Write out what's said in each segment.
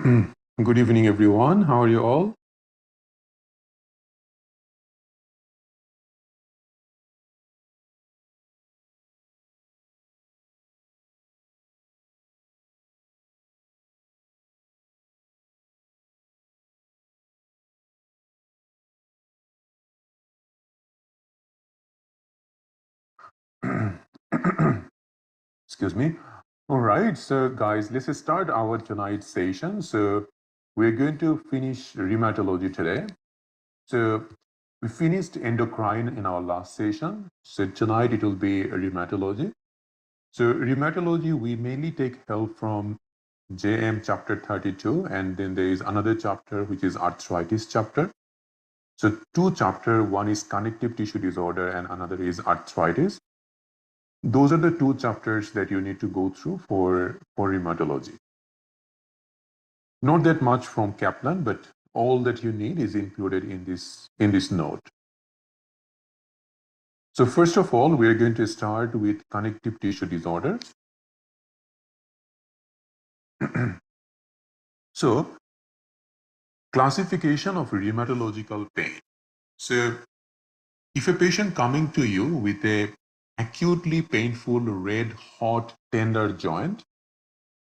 Good evening, everyone. How are you all? Excuse me. All right, so guys, let's start our tonight's session. So we're going to finish rheumatology today. So we finished endocrine in our last session. So tonight it will be rheumatology. So rheumatology, we mainly take help from JM chapter 32, and then there is another chapter which is arthritis chapter. So two chapter, one is connective tissue disorder and another is arthritis. Those are the two chapters that you need to go through for rheumatology. Not that much from Kaplan, but all that you need is included in this note. So first of all, we are going to start with connective tissue disorder. So classification of rheumatological pain. So if a patient coming to you with a acutely painful red hot tender joint,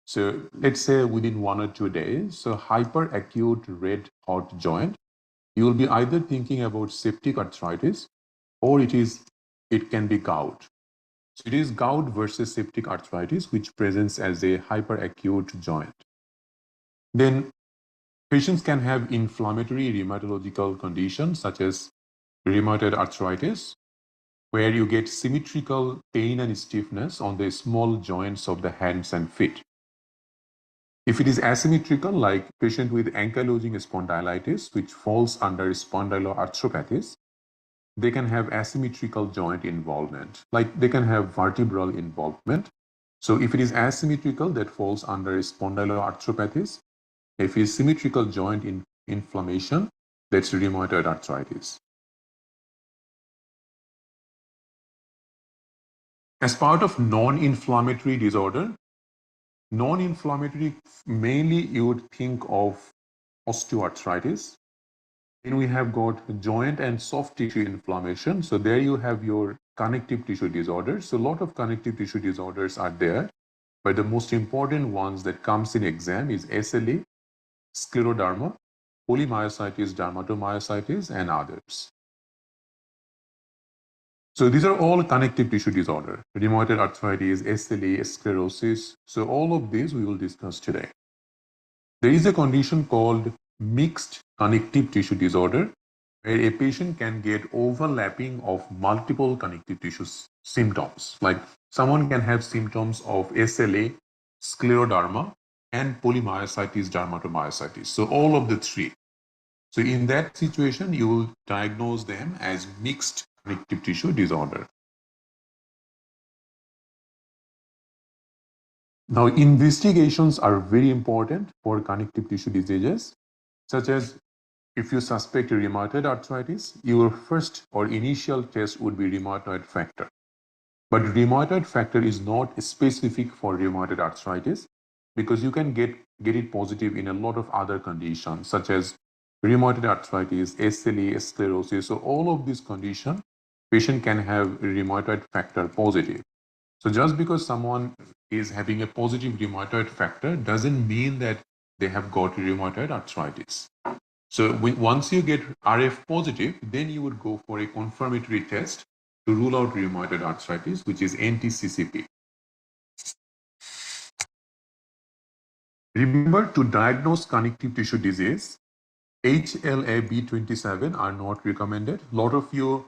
so let's say within 1 or 2 days, so hyperacute red hot joint, you will be either thinking about septic arthritis or it can be gout. So it is gout versus septic arthritis which presents as a hyperacute joint. Then patients can have inflammatory rheumatological conditions such as rheumatoid arthritis, where you get symmetrical pain and stiffness on the small joints of the hands and feet. If it is asymmetrical, like patient with ankylosing spondylitis, which falls under spondyloarthropathies, they can have asymmetrical joint involvement, like they can have vertebral involvement. So if it is asymmetrical, that falls under spondyloarthropathies. If it is symmetrical joint inflammation, that's rheumatoid arthritis. As part of non-inflammatory disorder, non-inflammatory, mainly you would think of osteoarthritis. Then we have got joint and soft tissue inflammation. So there you have your connective tissue disorders. So a lot of connective tissue disorders are there, but the most important ones that comes in exam is SLE, scleroderma, polymyositis, dermatomyositis, and others. So these are all connective tissue disorder, rheumatoid arthritis, SLE, sclerosis. So all of these we will discuss today. There is a condition called mixed connective tissue disorder, where a patient can get overlapping of multiple connective tissue symptoms. Like someone can have symptoms of SLA, scleroderma, and polymyositis, dermatomyositis. So all of the three. So in that situation, you will diagnose them as mixed connective tissue disorder. Now, investigations are very important for connective tissue diseases, such as if you suspect rheumatoid arthritis, your first or initial test would be rheumatoid factor. But rheumatoid factor is not specific for rheumatoid arthritis because you can get it positive in a lot of other conditions, such as rheumatoid arthritis, SLE, sclerosis. So all of these conditions, patient can have rheumatoid factor positive. So just because someone is having a positive rheumatoid factor doesn't mean that they have got rheumatoid arthritis. So once you get RF positive, then you would go for a confirmatory test to rule out rheumatoid arthritis, which is NTCCP. Remember, to diagnose connective tissue disease, HLA-B27 are not recommended. A lot of you,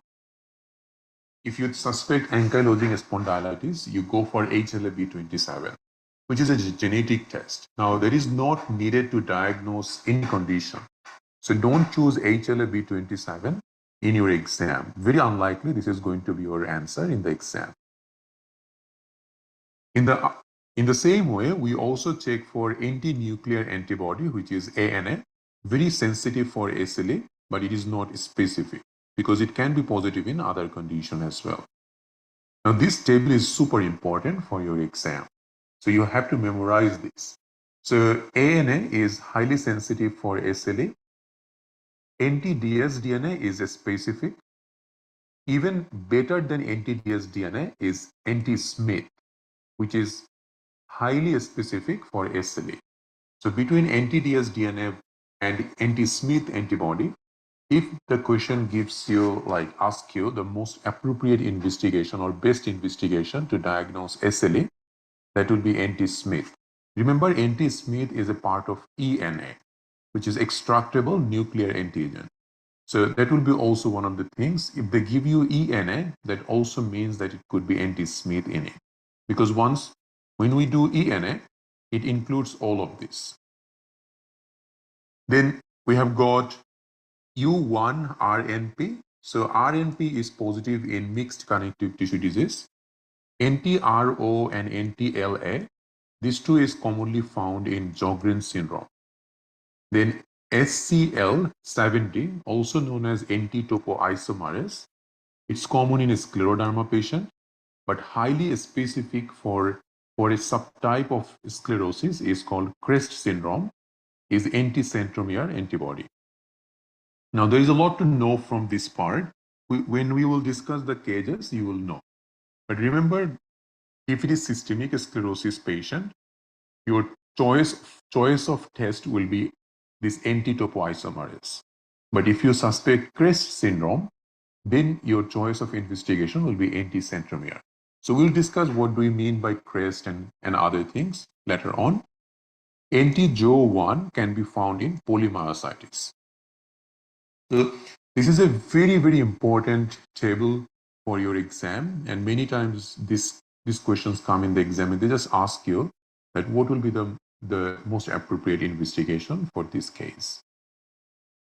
if you suspect ankylosing spondylitis, you go for HLA-B27, which is a genetic test. Now, that is not needed to diagnose any condition. So don't choose HLA-B27 in your exam. Very unlikely this is going to be your answer in the exam. In the same way, we also check for anti-nuclear antibody, which is ANA, very sensitive for SLA, but it is not specific because it can be positive in other conditions as well. Now, this table is super important for your exam. So you have to memorize this. So ANA is highly sensitive for SLE. Anti-dsDNA is a specific. Even better than anti-dsDNA is anti-Smith, which is highly specific for SLE. So between anti-dsDNA and anti-Smith antibody, if the question gives you, like, ask you the most appropriate investigation or best investigation to diagnose SLE, that will be anti-Smith. Remember, anti-Smith is a part of ENA, which is extractable nuclear antigen. So that will be also one of the things. If they give you ENA, that also means that it could be anti-Smith in it. Because when we do ENA, it includes all of this. Then we have got U1 RNP. So RNP is positive in mixed connective tissue disease. NTRO and NTLA, these two is commonly found in Sjogren's syndrome. Then SCL70, also known as NT-topoisomerase, it's common in a scleroderma patient, but highly specific for a subtype of sclerosis is called CREST syndrome, is anti-centromere antibody. Now, there is a lot to know from this part. When we will discuss the cases, you will know. But remember, if it is systemic sclerosis patient, your choice of test will be this NT-topoisomerase. But if you suspect CREST syndrome, then your choice of investigation will be anti-centromere. So we'll discuss what do we mean by CREST and other things later on. Anti-Jo1 can be found in polymyositis. So this is a very, very important table for your exam, and many times these questions come in the exam and they just ask you that what will be the most appropriate investigation for this case.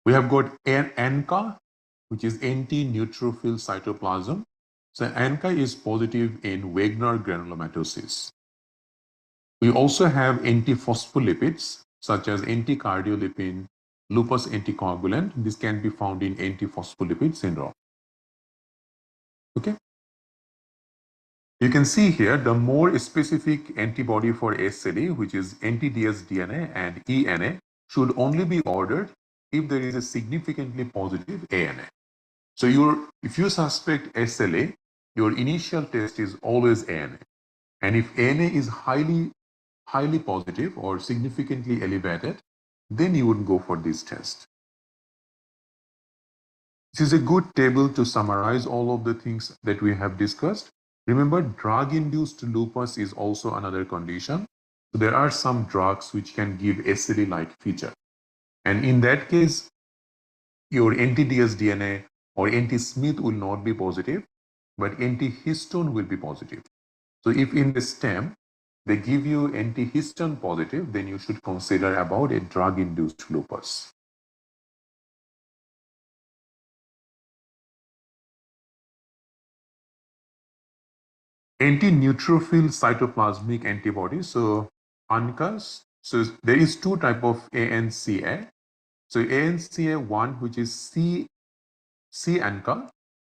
We have got ANCA, which is anti-neutrophil cytoplasm. So ANCA is positive in Wegener granulomatosis. We also have antiphospholipids such as anticardiolipin, lupus anticoagulant. This can be found in antiphospholipid syndrome. Okay. You can see here the more specific antibody for SLE, which is anti-dsDNA and ENA, should only be ordered if there is a significantly positive ANA. So if you suspect SLA, your initial test is always ANA. And if ANA is highly positive or significantly elevated, then you would go for this test. This is a good table to summarize all of the things that we have discussed. Remember, drug-induced lupus is also another condition. So there are some drugs which can give SLE-like feature. And in that case, your anti-dsDNA or anti-Smith will not be positive, but anti-histone will be positive. So if in the stem, they give you anti-histone positive, then you should consider about a drug-induced lupus. Anti-neutrophil cytoplasmic antibodies, so ANCAs. So there is two type of ANCA. So ANCA1, which is C ANCA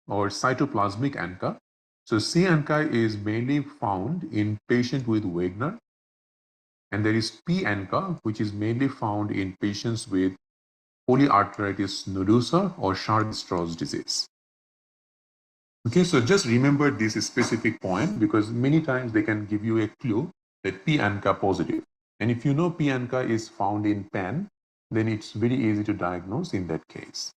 or cytoplasmic ANCA. So C ANCA is mainly found in patient with Wegener, and there is P ANCA, which is mainly found in patients with polyarteritis nodosa or Churg-Strauss disease. Okay, so just remember this specific point because many times they can give you a clue that P ANCA positive. And if you know P ANCA is found in PAN, then it's very easy to diagnose in that case.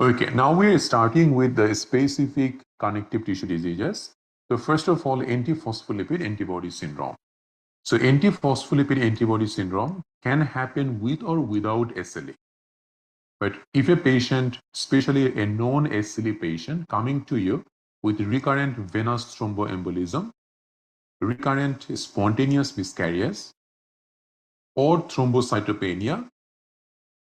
Okay, now we're starting with the specific connective tissue diseases. So first of all, antiphospholipid antibody syndrome. So antiphospholipid antibody syndrome can happen with or without SLE. But if a patient, especially a non-SLE patient, coming to you with recurrent venous thromboembolism, recurrent spontaneous miscarriages, or thrombocytopenia,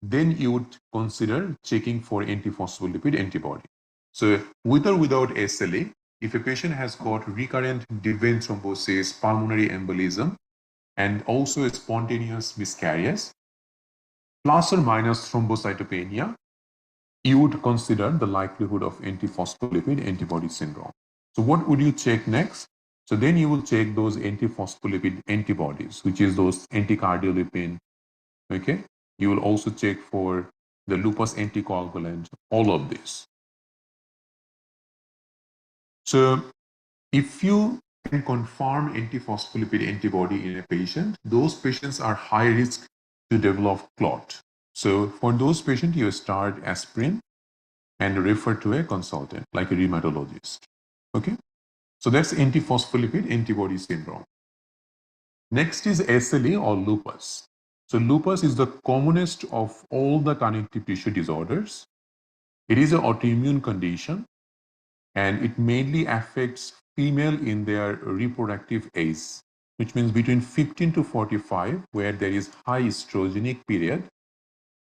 then you would consider checking for antiphospholipid antibody. So with or without SLE, if a patient has got recurrent deep vein thrombosis, pulmonary embolism, and also a spontaneous miscarriage, plus or minus thrombocytopenia, you would consider the likelihood of antiphospholipid antibody syndrome. So what would you check next? So then you will check those antiphospholipid antibodies, which is those anticardiolipin. Okay. You will also check for the lupus anticoagulant, all of this. So if you can confirm antiphospholipid antibody in a patient, those patients are high risk to develop clot. So for those patients, you start aspirin and refer to a consultant, like a rheumatologist. Okay. So that's antiphospholipid antibody syndrome. Next is SLE or lupus. So lupus is the commonest of all the connective tissue disorders. It is an autoimmune condition and it mainly affects female in their reproductive age, which means between 15 to 45, where there is high estrogenic period.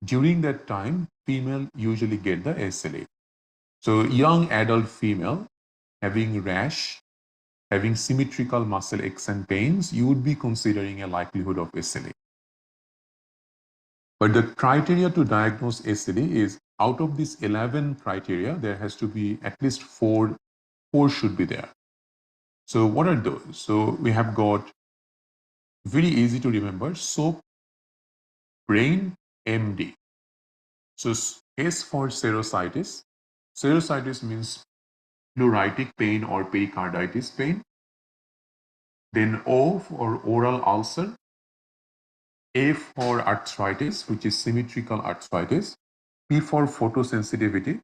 During that time, female usually get the SLA. So young adult female having rash, having symmetrical muscle aches and pains, you would be considering a likelihood of SLA. But the criteria to diagnose SLA is out of these 11 criteria, there has to be at least four should be there. So what are those? So we have got very easy to remember, SOAP, brain, MD. So S for serositis. Serositis means pleuritic pain or pericarditis pain. Then O for oral ulcer. A for arthritis, which is symmetrical arthritis. P for photosensitivity.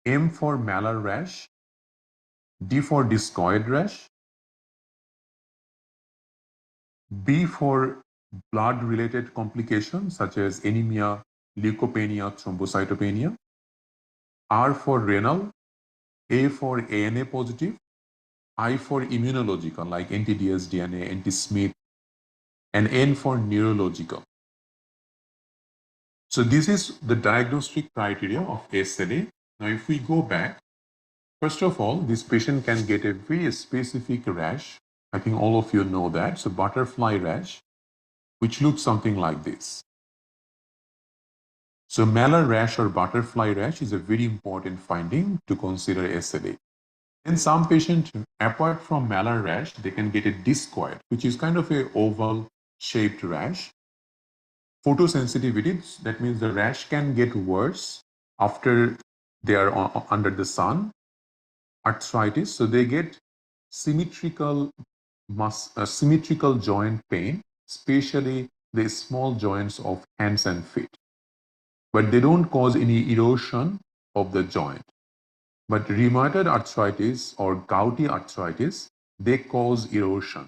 M for malar rash. D for discoid rash. B for blood-related complications such as anemia, leukopenia, thrombocytopenia. R for renal. A for ANA positive. I for immunological like anti-dsDNA, anti-Smith, and N for neurological. So this is the diagnostic criteria of SLA. Now if we go back, first of all, this patient can get a very specific rash. I think all of you know that. So butterfly rash, which looks something like this. So malar rash or butterfly rash is a very important finding to consider SLA. In some patients, apart from malar rash, they can get a discoid, which is kind of a oval shaped rash. Photosensitivity, that means the rash can get worse after they are under the sun. Arthritis, so they get symmetrical joint pain, especially the small joints of hands and feet. But they don't cause any erosion of the joint. But rheumatoid arthritis or gouty arthritis, they cause erosion.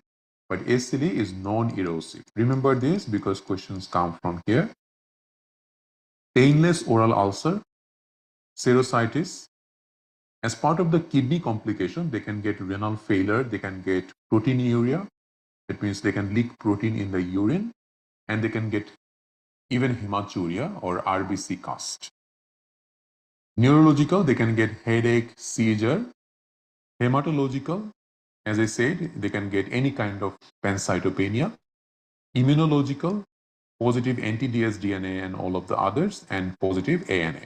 But SLE is non-erosive. Remember this because questions come from here. Painless oral ulcer, serositis. As part of the kidney complication, they can get renal failure, they can get proteinuria. That means they can leak protein in the urine, and they can get even hematuria or RBC cast. Neurological, they can get headache, seizure. Hematological, as I said, they can get any kind of pancytopenia. Immunological, positive anti-dsDNA and all of the others, and positive ANA.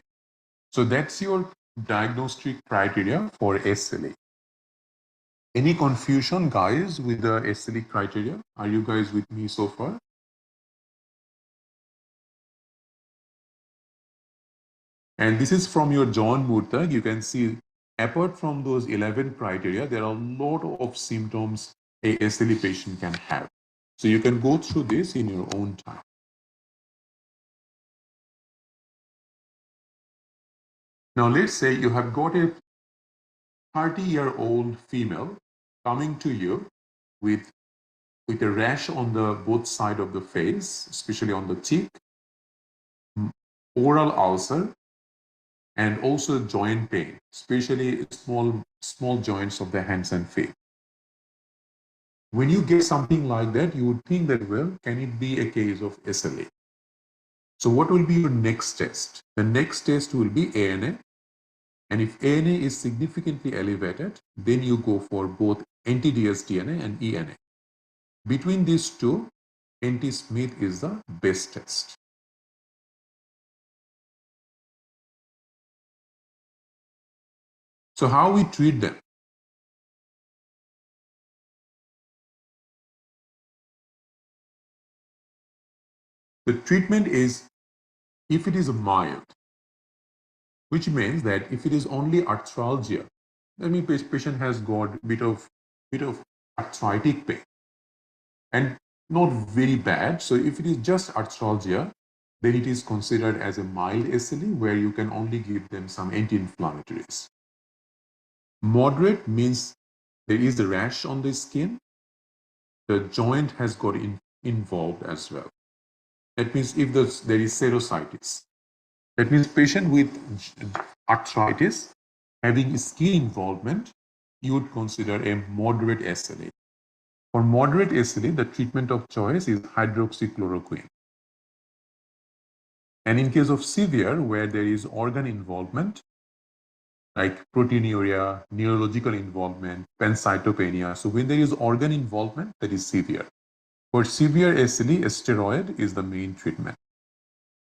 So that's your diagnostic criteria for SLA. Any confusion, guys, with the SLE criteria? Are you guys with me so far? And this is from your John Murtagh. You can see, apart from those 11 criteria, there are a lot of symptoms a SLE patient can have. So you can go through this in your own time. Now, let's say you have got a 30-year-old female coming to you with a rash on the both side of the face, especially on the cheek, oral ulcer, and also joint pain, especially small joints of the hands and feet. When you get something like that, you would think that, well, can it be a case of SLA? So what will be your next test? The next test will be ANA. And if ANA is significantly elevated, then you go for both anti-dsDNA and ENA. Between these two, anti-Smith is the best test. So how we treat them? The treatment is, if it is mild, which means that if it is only arthralgia, that means patient has got bit of arthritic pain and not very bad. So if it is just arthralgia, then it is considered as a mild SLE where you can only give them some anti-inflammatories. Moderate means there is a rash on the skin, the joint has got involved as well. That means if there is serositis, that means patient with arthritis having skin involvement, you would consider a moderate SLE. For moderate SLE, the treatment of choice is hydroxychloroquine. And in case of severe, where there is organ involvement, like proteinuria, neurological involvement, pancytopenia. So when there is organ involvement, that is severe. For severe SLE, steroid is the main treatment.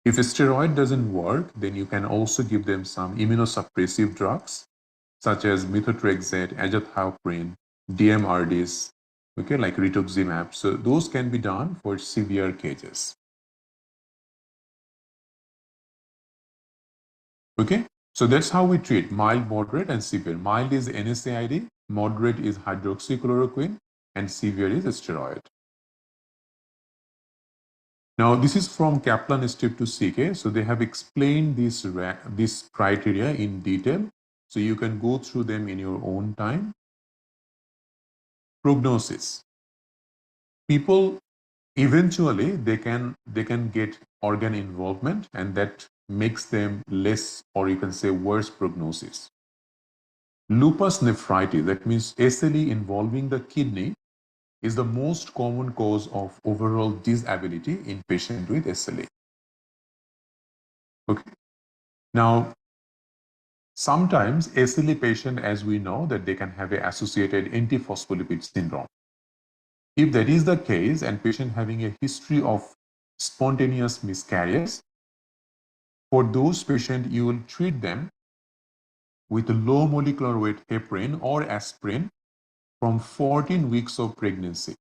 If a steroid doesn't work, then you can also give them some immunosuppressive drugs, such as methotrexate, azathioprine, DMRDs, okay, like rituximab. So those can be done for severe cases. Okay, so that's how we treat mild, moderate, and severe. Mild is NSAID, moderate is hydroxychloroquine, and severe is steroid. Now, this is from Kaplan Step to CK. So they have explained this criteria in detail. So you can go through them in your own time. Prognosis. People eventually they can get organ involvement, and that makes them less, or you can say worse prognosis. Lupus nephritis, that means SLE involving the kidney, is the most common cause of overall disability in patients with SLE. Okay. Now, sometimes SLE patient, as we know, that they can have an associated antiphospholipid syndrome. If that is the case and patient having a history of spontaneous miscarriage, for those patients, you will treat them with low molecular weight heparin or aspirin from 14 weeks of pregnancy.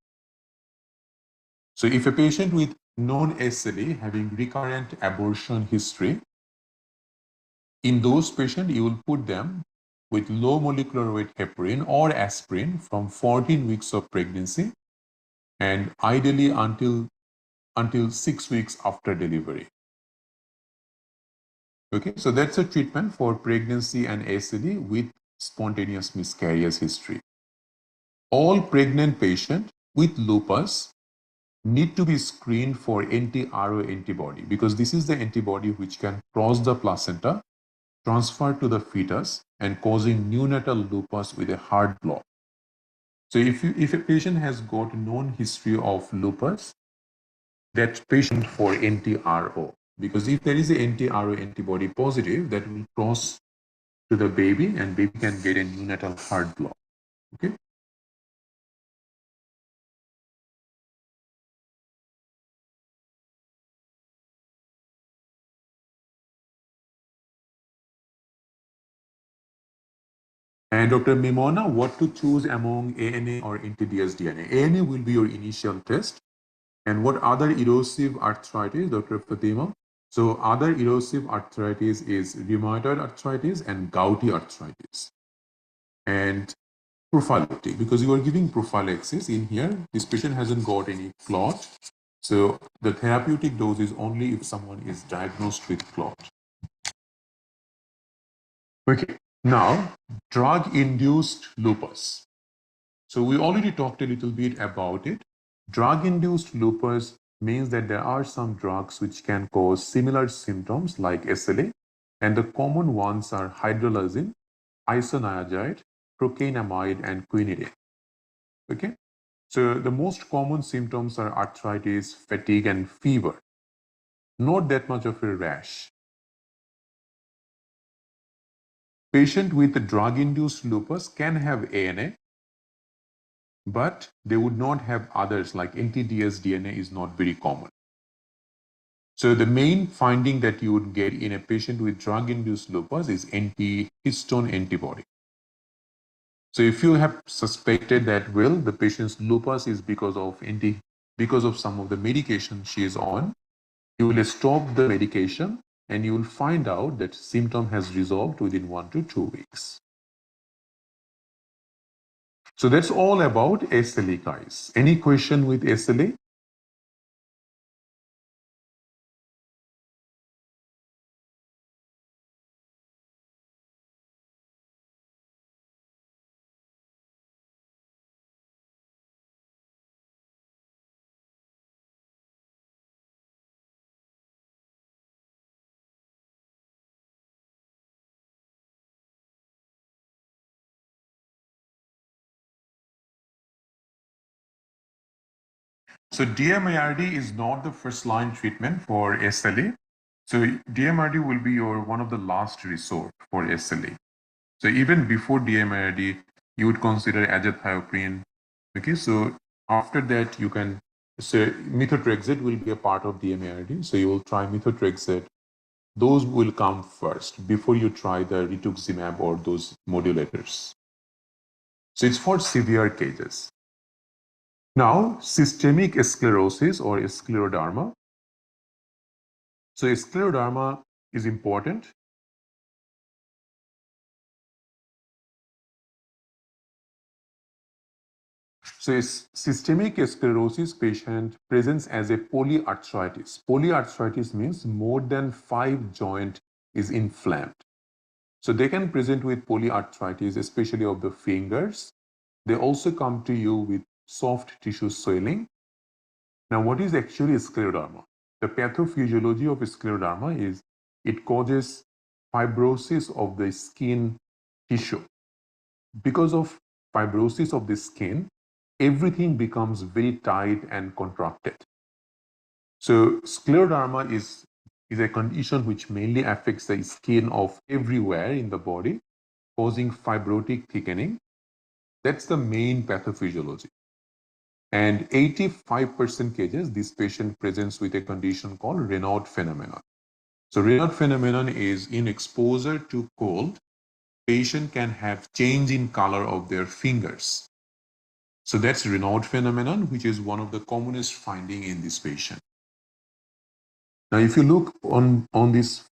So if a patient with known SLE having recurrent abortion history, in those patients, you will put them with low molecular weight heparin or aspirin from 14 weeks of pregnancy, and ideally until 6 weeks after delivery. Okay, so that's a treatment for pregnancy and SLE with spontaneous miscarriage history. All pregnant patients with lupus need to be screened for anti-RO antibody, because this is the antibody which can cross the placenta, transfer to the fetus, and causing neonatal lupus with a heart block. So if a patient has got known history of lupus, that patient for anti-RO, because if there is an anti-RO antibody positive, that will cross to the baby and baby can get a neonatal heart block. Okay. And Dr. Mimona, what to choose among ANA or anti-dsDNA? ANA will be your initial test. And what other erosive arthritis, Dr. Fatima? So other erosive arthritis is rheumatoid arthritis and gouty arthritis. And prophylactic, because you are giving prophylaxis in here, this patient hasn't got any clot. So the therapeutic dose is only if someone is diagnosed with clot. Okay, now drug-induced lupus. So we already talked a little bit about it. Drug-induced lupus means that there are some drugs which can cause similar symptoms like SLA, and the common ones are hydralazine, isoniazid, procainamide, and quinidine. Okay, so the most common symptoms are arthritis, fatigue, and fever. Not that much of a rash. Patient with drug-induced lupus can have ANA, but they would not have others, like anti-dsDNA is not very common. So the main finding that you would get in a patient with drug-induced lupus is anti-histone antibody. So if you have suspected that, well, the patient's lupus is because of some of the medication she is on, You will stop the medication and you will find out that symptom has resolved within 1 to 2 weeks. So that's all about SLE, guys. Any question with SLE? So DMARD is not the first line treatment for SLE. So DMARD will be your one of the last resort for SLE. So even before DMARD, you would consider azathioprine. Okay, so after that you can, so methotrexate will be a part of DMARD. So you will try methotrexate. Those will come first before you try the rituximab or those modulators. So it's for severe cases. Now, systemic sclerosis or scleroderma. So scleroderma is important. So systemic sclerosis patient presents as a polyarthritis. Polyarthritis means more than 5 joint is inflamed. So they can present with polyarthritis, especially of the fingers. They also come to you with soft tissue swelling. Now, what is actually scleroderma? The pathophysiology of scleroderma is it causes fibrosis of the skin tissue. Because of fibrosis of the skin, everything becomes very tight and contracted. So scleroderma is a condition which mainly affects the skin of everywhere in the body, causing fibrotic thickening. That's the main pathophysiology. And 85% cases, this patient presents with a condition called rheumat phenomenon. So rheumat phenomenon is in exposure to cold, patient can have change in color of their fingers. So that's rheumat phenomenon, which is one of the commonest finding in this patient. Now, if you look on this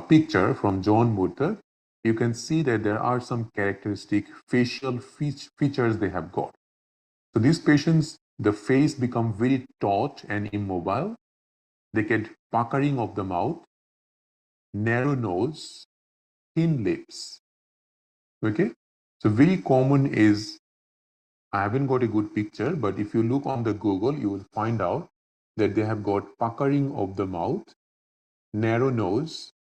picture from John Murtagh, you can see that there are some characteristic facial features they have got. So these patients, the face become very taut and immobile. They get puckering of the mouth, narrow nose, thin lips. Okay, so very common is, I haven't got a good picture, but if you look on the Google, you will find out that they have got puckering of the mouth, narrow nose,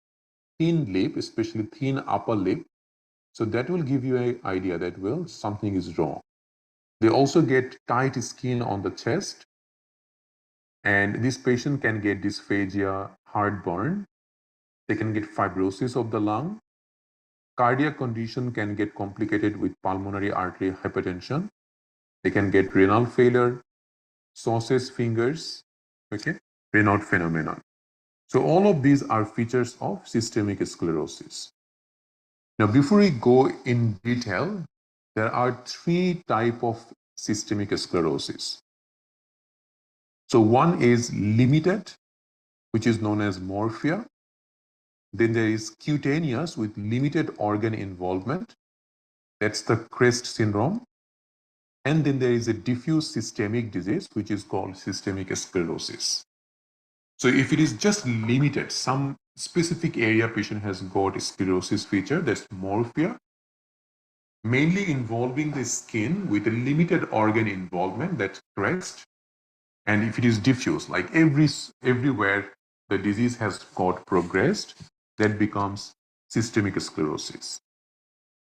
thin lip, especially thin upper lip. So that will give you an idea that, well, something is wrong. They also get tight skin on the chest, and this patient can get dysphagia, heartburn. They can get fibrosis of the lung. Cardiac condition can get complicated with pulmonary artery hypertension. They can get renal failure, sausage fingers, okay, Raynaud phenomenon. So all of these are features of systemic sclerosis. Now, before we go in detail, there are 3 types of systemic sclerosis. So one is limited, which is known as morphia. Then there is cutaneous with limited organ involvement. That's the CREST syndrome. And then there is a diffuse systemic disease, which is called systemic sclerosis. So if it is just limited, some specific area patient has got sclerosis feature, that's morphia, mainly involving the skin with a limited organ involvement, that's CREST. And if it is diffuse, like everywhere the disease has got progressed, that becomes systemic sclerosis.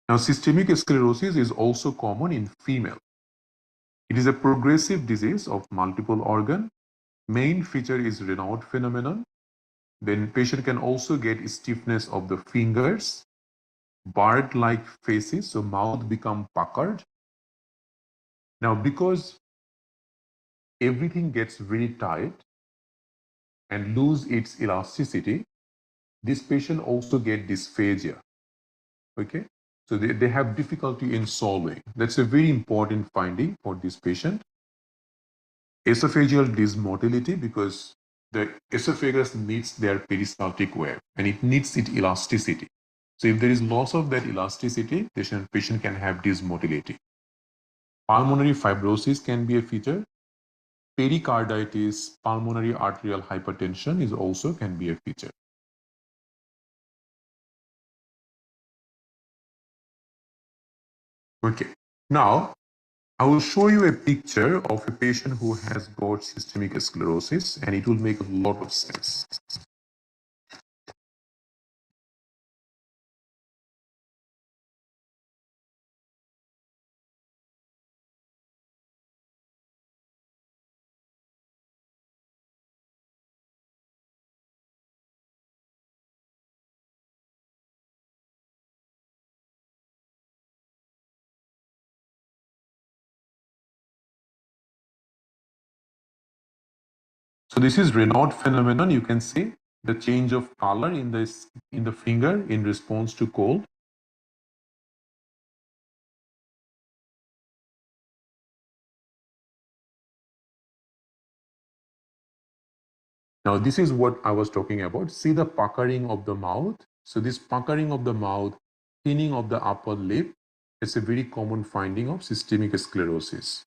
Now, systemic sclerosis is also common in female. It is a progressive disease of multiple organ. Main feature is Raynaud phenomenon. Then patient can also get stiffness of the fingers, bird-like faces, so mouth become puckered. Now, because everything gets very tight and lose its elasticity, this patient also get dysphagia. Okay, so they have difficulty in swallowing. That's a very important finding for this patient. Esophageal dysmotility, because the esophagus needs their peristaltic web and it needs its elasticity. So if there is loss of that elasticity, the patient can have dysmotility. Pulmonary fibrosis can be a feature. Pericarditis, pulmonary arterial hypertension is also can be a feature. Okay, now I will show you a picture of a patient who has got systemic sclerosis and it will make a lot of sense. So this is rheumat phenomenon. You can see the change of color in the finger in response to cold. Now this is what I was talking about. See the puckering of the mouth. So this puckering of the mouth, thinning of the upper lip, it's a very common finding of systemic sclerosis.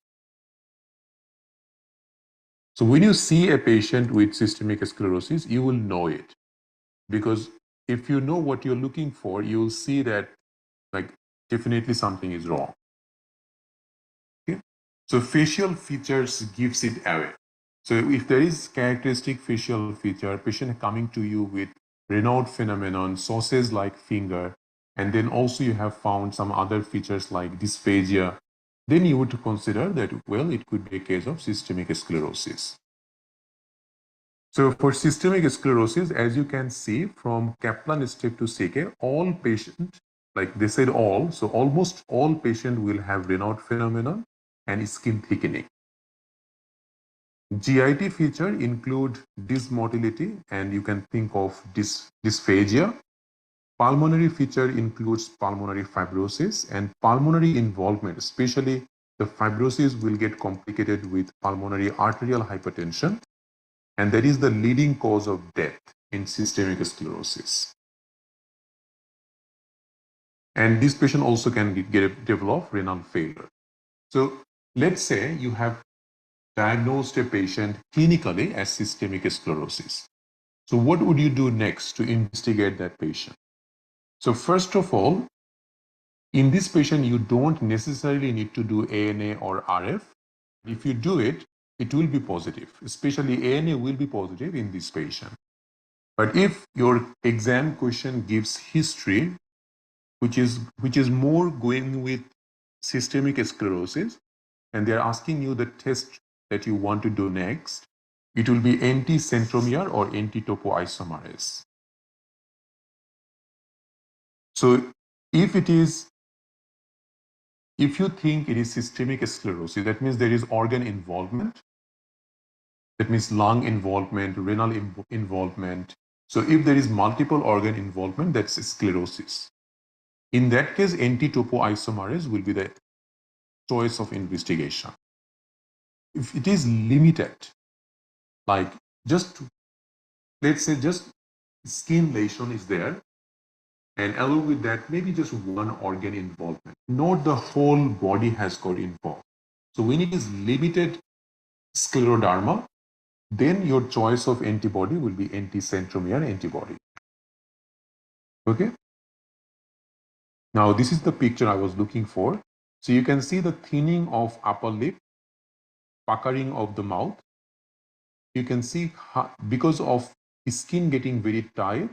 So when you see a patient with systemic sclerosis, you will know it. Because if you know what you're looking for, you will see that like definitely something is wrong. Okay? So facial features gives it away. So if there is characteristic facial feature, patient coming to you with Raynaud phenomenon, sausage-like finger, and then also you have found some other features like dysphagia, then you would consider that, well, it could be a case of systemic sclerosis. So for systemic sclerosis, as you can see from Kaplan step to CK, all patients, like they said all, so almost all patients will have Raynaud phenomenon and skin thickening. GIT feature include dysmotility and you can think of dysphagia. Pulmonary feature includes pulmonary fibrosis and pulmonary involvement, especially the fibrosis will get complicated with pulmonary arterial hypertension, and that is the leading cause of death in systemic sclerosis. And this patient also can develop renal failure. So let's say you have diagnosed a patient clinically as systemic sclerosis. So what would you do next to investigate that patient? So first of all, in this patient, you don't necessarily need to do ANA or RF. If you do it, it will be positive, especially ANA will be positive in this patient. But if your exam question gives history, which is more going with systemic sclerosis, and they're asking you the test that you want to do next, it will be anti-centromere or anti-topoisomerase. So if you think it is systemic sclerosis, that means there is organ involvement. That means lung involvement, renal involvement. So if there is multiple organ involvement, that's sclerosis. In that case, anti-topoisomerase will be the choice of investigation. If it is limited, like let's say just skin lesion is there, and along with that, maybe just one organ involvement, not the whole body has got involved. So when it is limited scleroderma, then your choice of antibody will be anti-centromere antibody. Okay. Now this is the picture I was looking for. So you can see the thinning of upper lip, puckering of the mouth. You can see how, because of skin getting very tight,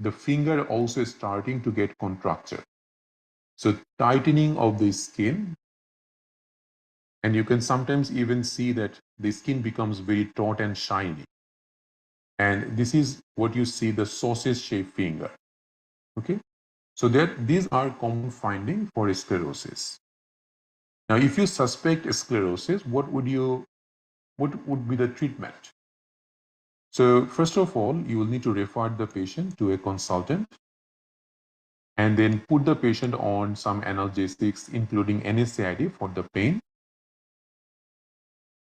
the finger also is starting to get contracture. So tightening of the skin, and you can sometimes even see that the skin becomes very taut and shiny. And this is what you see, the sausage-shaped finger. Okay, so these are common findings for sclerosis. Now, if you suspect sclerosis, what would be the treatment? So first of all, you will need to refer the patient to a consultant and then put the patient on some analgesics, including NSAID for the pain.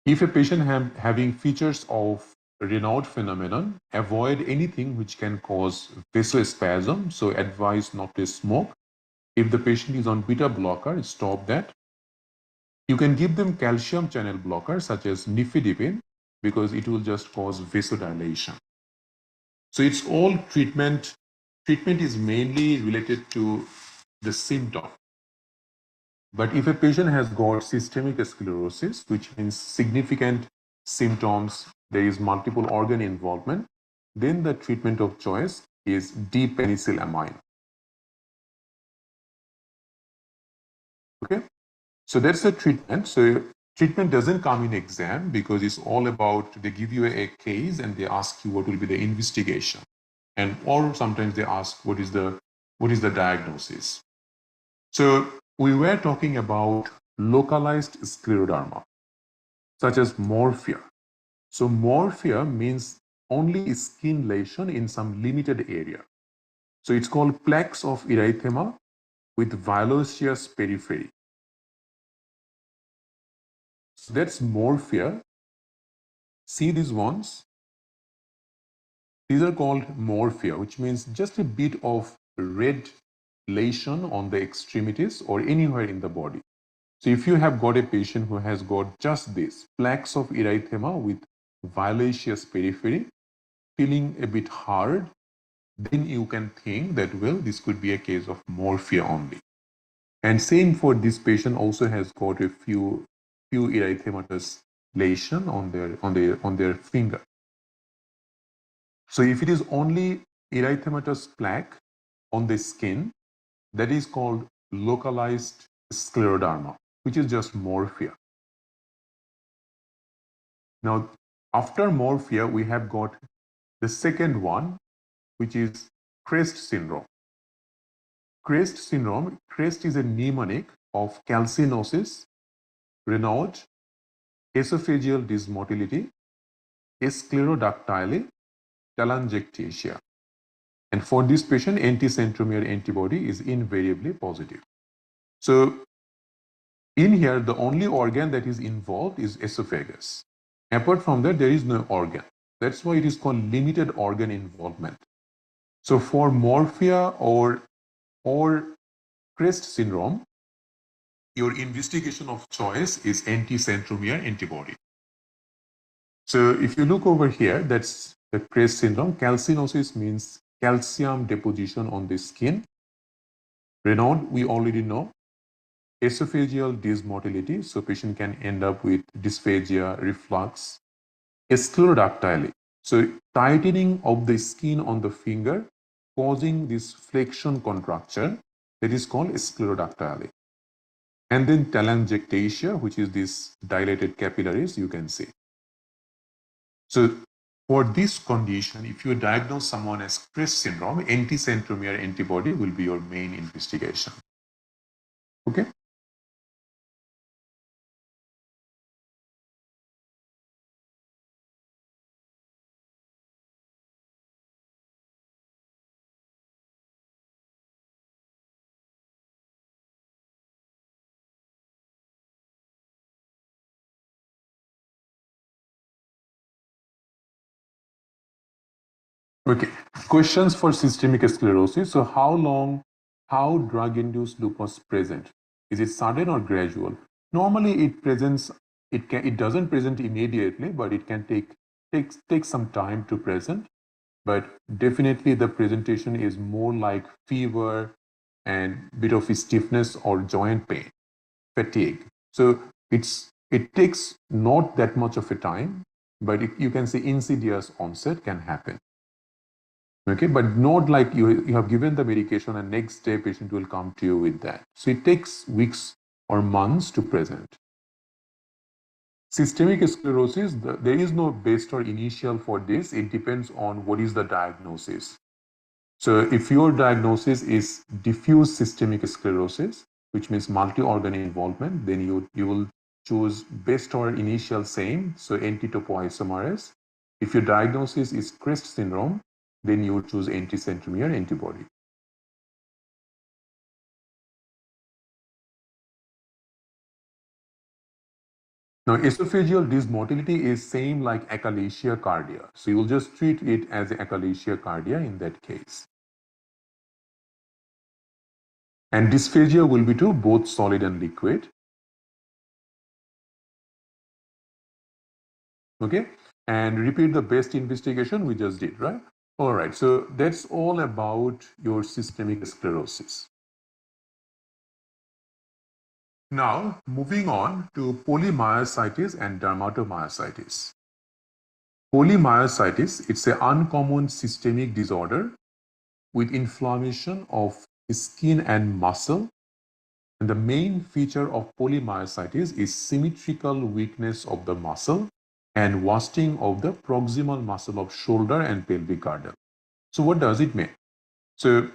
If a patient having features of rheumat phenomenon, avoid anything which can cause vasospasm. So advise not to smoke. If the patient is on beta blocker, stop that. You can give them calcium channel blockers such as nifedipine because it will just cause vasodilation. So it's all treatment. Treatment is mainly related to the symptom. But if a patient has got systemic sclerosis, which means significant symptoms, there is multiple organ involvement, then the treatment of choice is D-penicillamine. Okay, so that's the treatment. So treatment doesn't come in exam because it's all about, they give you a case and they ask you what will be the investigation, and or sometimes they ask what is the diagnosis. So we were talking about localized scleroderma, such as morphia. So morphia means only skin lesion in some limited area. So it's called plaques of erythema with violaceous periphery. So that's morphia. See these ones? These are called morphia, which means just a bit of red lesion on the extremities or anywhere in the body. So if you have got a patient who has got just this, plaques of erythema with violaceous periphery, feeling a bit hard, then you can think that, well, this could be a case of morphia only. And same for this patient also has got a few erythematous lesion on their finger. So if it is only erythematous plaque on the skin, that is called localized scleroderma, which is just morphia. Now, after morphia, we have got the second one, which is CREST syndrome. CREST syndrome, CREST is a mnemonic of calcinosis, rheumat, esophageal dysmotility, sclerodactyly, telangiectasia. And for this patient, anticentromere antibody is invariably positive. So in here, the only organ that is involved is esophagus. Apart from that, there is no organ. That's why it is called limited organ involvement. So for morphia or CREST syndrome, your investigation of choice is anticentromere antibody. So if you look over here, that's the CREST syndrome. Calcinosis means calcium deposition on the skin. Rheumat, we already know. Esophageal dysmotility, so patient can end up with dysphagia, reflux. Sclerodactyly, so tightening of the skin on the finger causing this flexion contracture, that is called sclerodactyly. And then telangiectasia, which is this dilated capillaries, you can see. So for this condition, if you diagnose someone as CREST syndrome, anticentromere antibody will be your main investigation. Okay. Okay. Questions for systemic sclerosis. So how drug-induced lupus present? Is it sudden or gradual? Normally it presents, it doesn't present immediately, but it can take some time to present. But definitely the presentation is more like fever and bit of stiffness or joint pain, fatigue. So it takes not that much of a time, but you can say insidious onset can happen. Okay, but not like you have given the medication and next day patient will come to you with that. So it takes weeks or months to present. Systemic sclerosis, there is no best or initial for this. It depends on what is the diagnosis. So if your diagnosis is diffuse systemic sclerosis, which means multi-organ involvement, then you will choose best or initial same, so anti-topoisomerase. If your diagnosis is CREST syndrome, then you would choose anticentromere antibody. Now, esophageal dysmotility is same like achalasia cardia. So you will just treat it as achalasia cardia in that case. And dysphagia will be to both solid and liquid. Okay, and repeat the best investigation we just did, right? All right, so that's all about your systemic sclerosis. Now, moving on to polymyositis and dermatomyositis. Polymyositis, it's an uncommon systemic disorder with inflammation of skin and muscle. And the main feature of polymyositis is symmetrical weakness of the muscle and wasting of the proximal muscle of shoulder and pelvic girdle. So what does it mean? So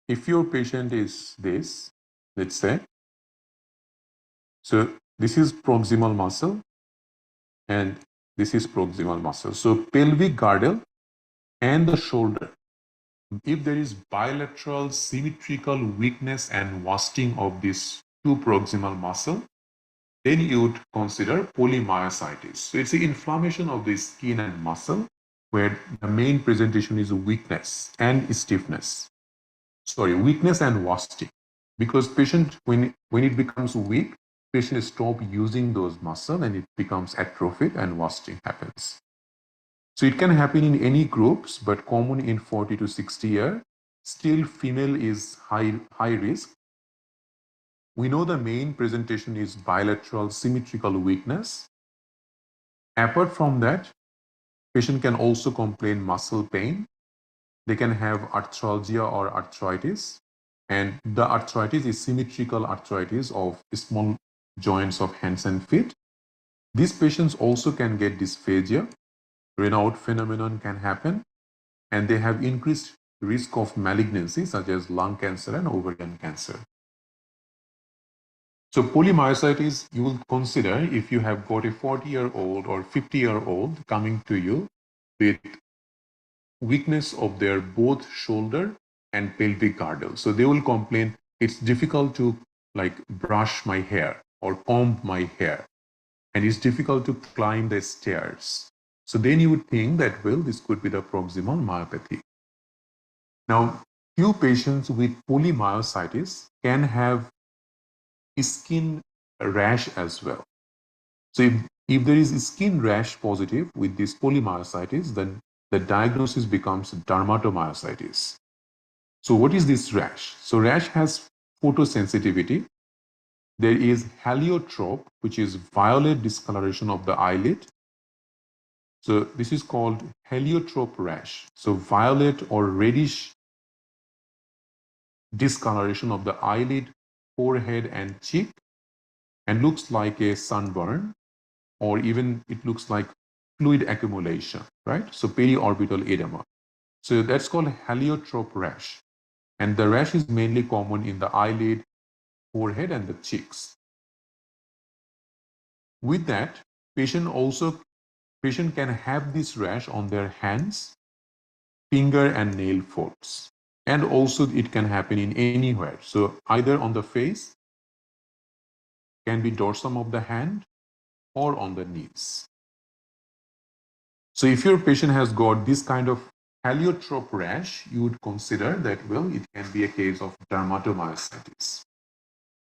if your patient is this, let's say, so this is proximal muscle and this is proximal muscle. So pelvic girdle and the shoulder, if there is bilateral symmetrical weakness and wasting of these two proximal muscle, then you would consider polymyositis. So it's the inflammation of the skin and muscle where the main presentation is weakness and stiffness. Sorry, weakness and wasting. Because patient, when it becomes weak, patient stop using those muscle and it becomes atrophic and wasting happens. So it can happen in any groups, but common in 40 to 60 year. Still, female is high risk. We know the main presentation is bilateral symmetrical weakness. Apart from that, patient can also complain muscle pain. They can have arthralgia or arthritis. And the arthritis is symmetrical arthritis of small joints of hands and feet. These patients also can get dysphagia. Rheumat phenomenon can happen. And they have increased risk of malignancy such as lung cancer and ovarian cancer. So polymyositis, you will consider if you have got a 40-year-old or 50-year-old coming to you with weakness of their both shoulder and pelvic girdle. So they will complain, it's difficult to brush my hair or comb my hair, and it's difficult to climb the stairs. So then you would think that, well, this could be the proximal myopathy. Now, few patients with polymyositis can have skin rash as well. So if there is skin rash positive with this polymyositis, then the diagnosis becomes dermatomyositis. So what is this rash? So rash has photosensitivity. There is heliotrope, which is violet discoloration of the eyelid. So this is called heliotrope rash. So violet or reddish discoloration of the eyelid, forehead, and cheek, and looks like a sunburn, or even it looks like fluid accumulation, right? So periorbital edema. So that's called heliotrope rash. And the rash is mainly common in the eyelid, forehead, and the cheeks. With that, patient can have this rash on their hands, finger, and nail folds. And also it can happen in anywhere. So either on the face, can be dorsum of the hand, or on the knees. So if your patient has got this kind of heliotrope rash, you would consider that, well, it can be a case of dermatomyositis.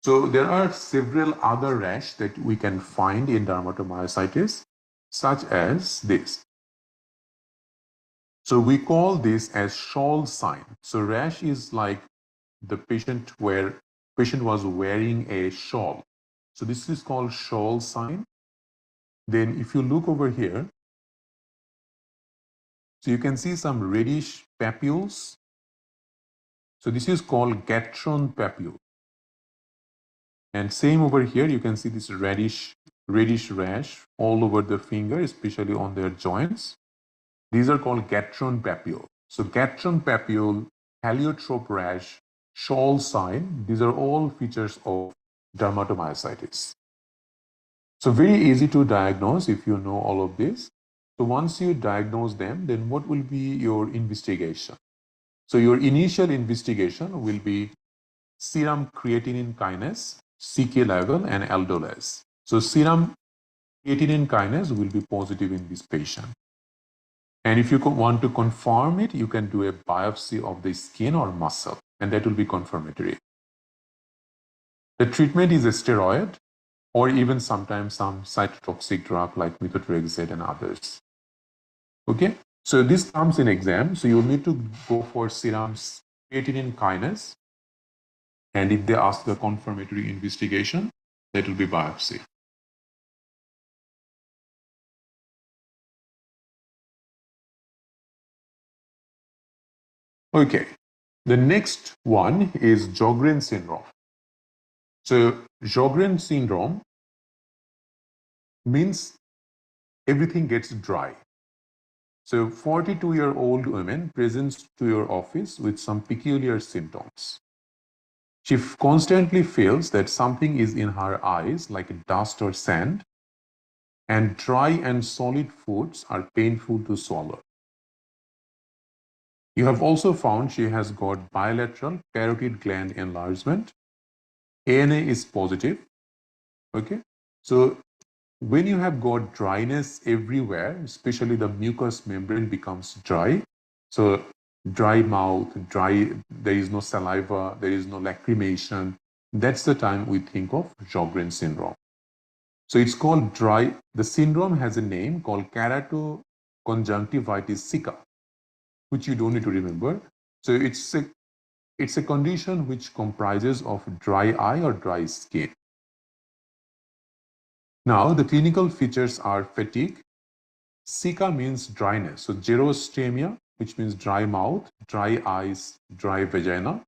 So there are several other rash that we can find in dermatomyositis, such as this. So we call this as shawl sign. So rash is like the patient was wearing a shawl. So this is called shawl sign. Then if you look over here, so you can see some reddish papules. So this is called gatron papule. And same over here, you can see this reddish rash all over the finger, especially on their joints. These are called gatron papule. So gatron papule, heliotrope rash, shawl sign, these are all features of dermatomyositis. So very easy to diagnose if you know all of this. So once you diagnose them, then what will be your investigation? So your initial investigation will be serum creatinine kinase, CK level, and aldolase. So serum creatinine kinase will be positive in this patient. And if you want to confirm it, you can do a biopsy of the skin or muscle, and that will be confirmatory. The treatment is a steroid or even sometimes some cytotoxic drug like methotrexate and others. Okay, so this comes in exam. So you need to go for serum creatinine kinase, and if they ask the confirmatory investigation, that will be biopsy. Okay, the next one is Sjogren syndrome. So Sjogren syndrome means everything gets dry. So 42-year-old woman presents to your office with some peculiar symptoms. She constantly feels that something is in her eyes like dust or sand, and dry and solid foods are painful to swallow. You have also found she has got bilateral parotid gland enlargement. ANA is positive. Okay, so when you have got dryness everywhere, especially the mucous membrane becomes dry. So dry mouth, there is no saliva, there is no lacrimation. That's the time we think of Sjogren syndrome. So it's called dry. The syndrome has a name called keratoconjunctivitis sicca, which you don't need to remember. So it's a condition which comprises of dry eye or dry skin. Now, the clinical features are fatigue. Sicca means dryness. So xerostomia, which means dry mouth, dry eyes, dry vagina.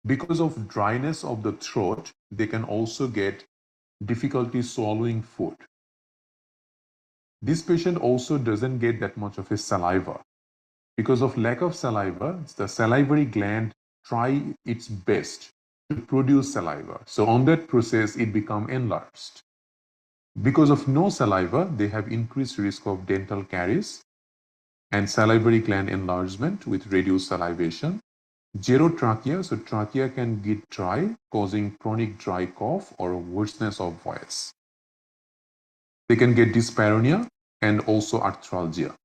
Because of dryness of the throat, they can also get difficulty swallowing food. This patient also doesn't get that much of a saliva. Because of lack of saliva, the salivary gland try its best to produce saliva. So on that process, it becomes enlarged. Because of no saliva, they have increased risk of dental caries and salivary gland enlargement with reduced salivation. Gerotrachea, so trachea can get dry, causing chronic dry cough or worseness of voice. They can get dyspareunia and also arthralgia.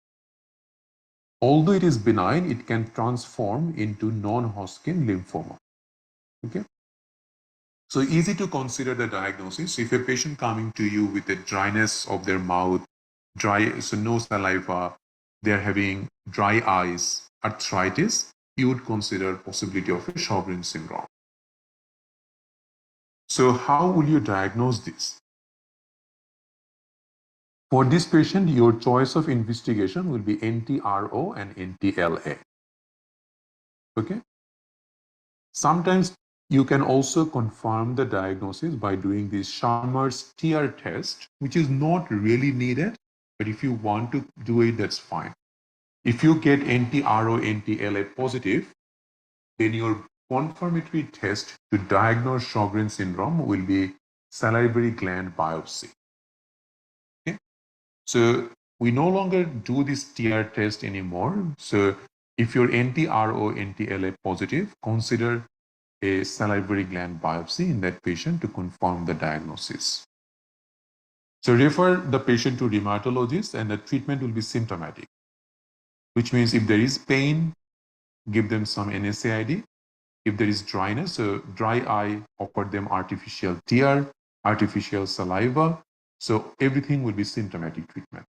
Although it is benign, it can transform into non-Hodgkin lymphoma. Okay. So easy to consider the diagnosis. If a patient coming to you with a dryness of their mouth, dry, so no saliva, they're having dry eyes, arthritis, you would consider possibility of a Sjogren syndrome. So how will you diagnose this? For this patient, your choice of investigation will be NTRO and NTLA. Okay. Sometimes you can also confirm the diagnosis by doing this Chalmers tear test, which is not really needed, but if you want to do it, that's fine. If you get NTRO, NTLA positive, then your confirmatory test to diagnose Sjogren syndrome will be salivary gland biopsy. Okay? So we no longer do this TR test anymore. So if you're NTRO, NTLA positive, consider a salivary gland biopsy in that patient to confirm the diagnosis. So refer the patient to rheumatologist and the treatment will be symptomatic, which means if there is pain, give them some NSAID. If there is dryness, so dry eye, offer them artificial tear, artificial saliva. So everything will be symptomatic treatment.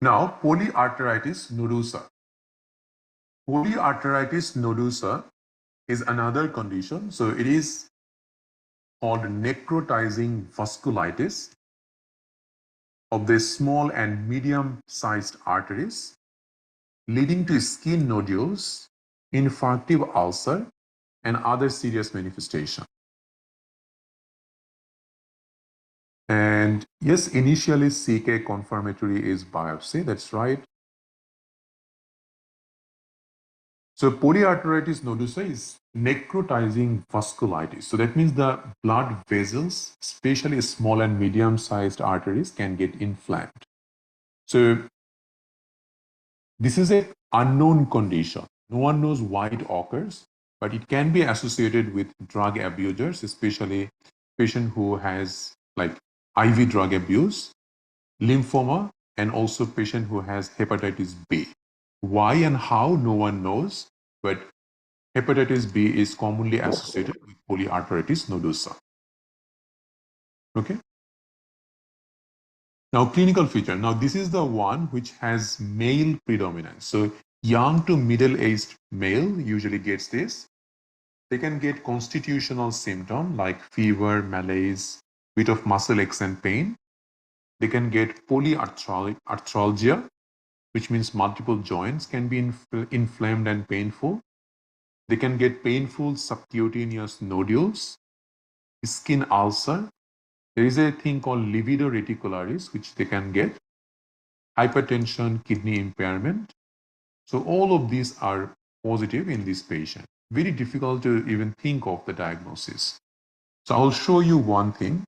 Now, polyarteritis nodosa. Polyarteritis nodosa is another condition. So it is called necrotizing vasculitis of the small and medium-sized arteries, leading to skin nodules, infarctive ulcer, and other serious manifestations. And yes, initially CK confirmatory is biopsy, that's right. So polyarteritis nodosa is necrotizing vasculitis. So that means the blood vessels, especially small and medium-sized arteries, can get inflamed. So this is an unknown condition. No one knows why it occurs, but it can be associated with drug abusers, especially patient who has like IV drug abuse, lymphoma, and also patient who has hepatitis B. Why and how, no one knows, but hepatitis B is commonly associated with polyarteritis nodosa. Okay. Now, clinical feature. Now, this is the one which has male predominance. So, young to middle-aged male usually gets this. They can get constitutional symptom like fever, malaise, bit of muscle aches and pain. They can get polyarthralgia, which means multiple joints can be inflamed and painful. They can get painful subcutaneous nodules, skin ulcer. There is a thing called livedo reticularis, which they can get, hypertension, kidney impairment. So all of these are positive in this patient. Very difficult to even think of the diagnosis. So I'll show you one thing.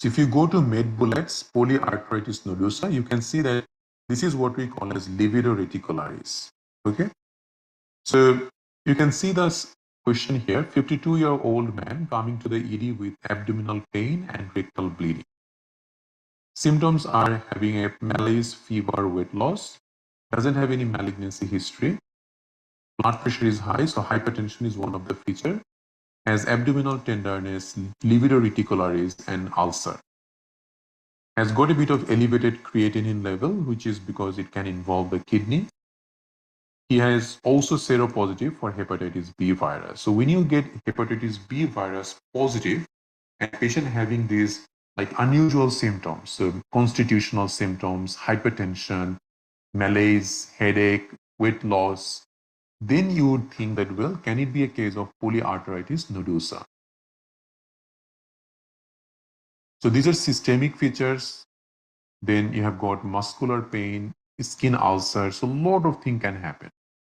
So if you go to MedBullets polyarteritis nodosa, you can see that this is what we call as livedo reticularis. Okay. So you can see this question here, 52-year-old man coming to the ED with abdominal pain and rectal bleeding. Symptoms are having a malaise, fever, weight loss, doesn't have any malignancy history, blood pressure is high, so hypertension is one of the features, has abdominal tenderness, livedo reticularis, and ulcer. Has got a bit of elevated creatinine level, which is because it can involve the kidney. He has also seropositive for hepatitis B virus. So when you get hepatitis B virus positive and patient having these like unusual symptoms, so constitutional symptoms, hypertension, malaise, headache, weight loss, then you would think that, well, can it be a case of polyarteritis nodosa? So these are systemic features. Then you have got muscular pain, skin ulcers, so a lot of things can happen.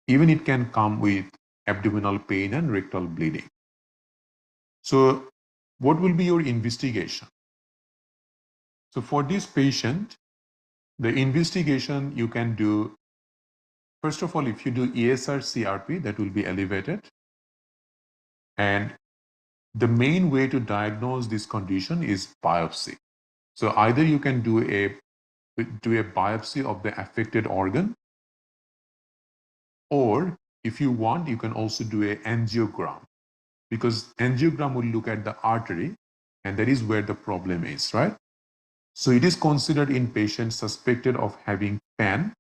Even it can come with abdominal pain and rectal bleeding. So what will be your investigation? So for this patient, the investigation you can do, first of all, if you do ESR CRP, that will be elevated. And the main way to diagnose this condition is biopsy. So either you can do a biopsy of the affected organ, or if you want, you can also do an angiogram, because angiogram will look at the artery, and that is where the problem is, right? So it is considered in patients suspected of having PAN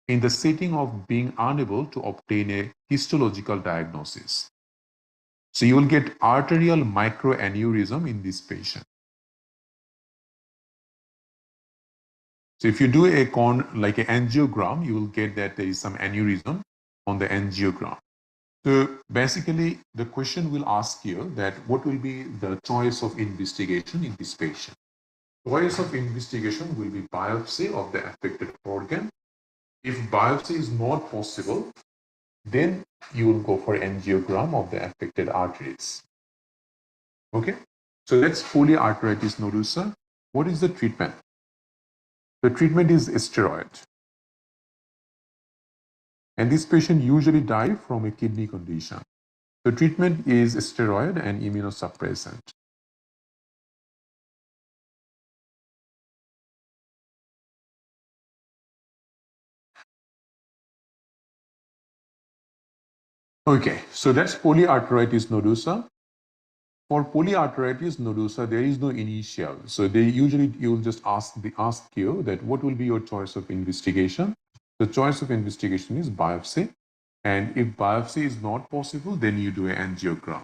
in the setting of being unable to obtain a histological diagnosis. So you will get arterial microaneurysm in this patient. So if you do like an angiogram, you will get that there is some aneurysm on the angiogram. So basically, the question will ask you that what will be the choice of investigation in this patient. Choice of investigation will be biopsy of the affected organ. If biopsy is not possible, then you will go for angiogram of the affected arteries. Okay, so that's polyarteritis nodosa. What is the treatment? The treatment is steroid. And this patient usually die from a kidney condition. The treatment is steroid and immunosuppressant. Okay, so that's polyarteritis nodosa. For polyarteritis nodosa, there is no initial. So they usually, you'll just ask you that what will be your choice of investigation. The choice of investigation is biopsy. And if biopsy is not possible, then you do an angiogram.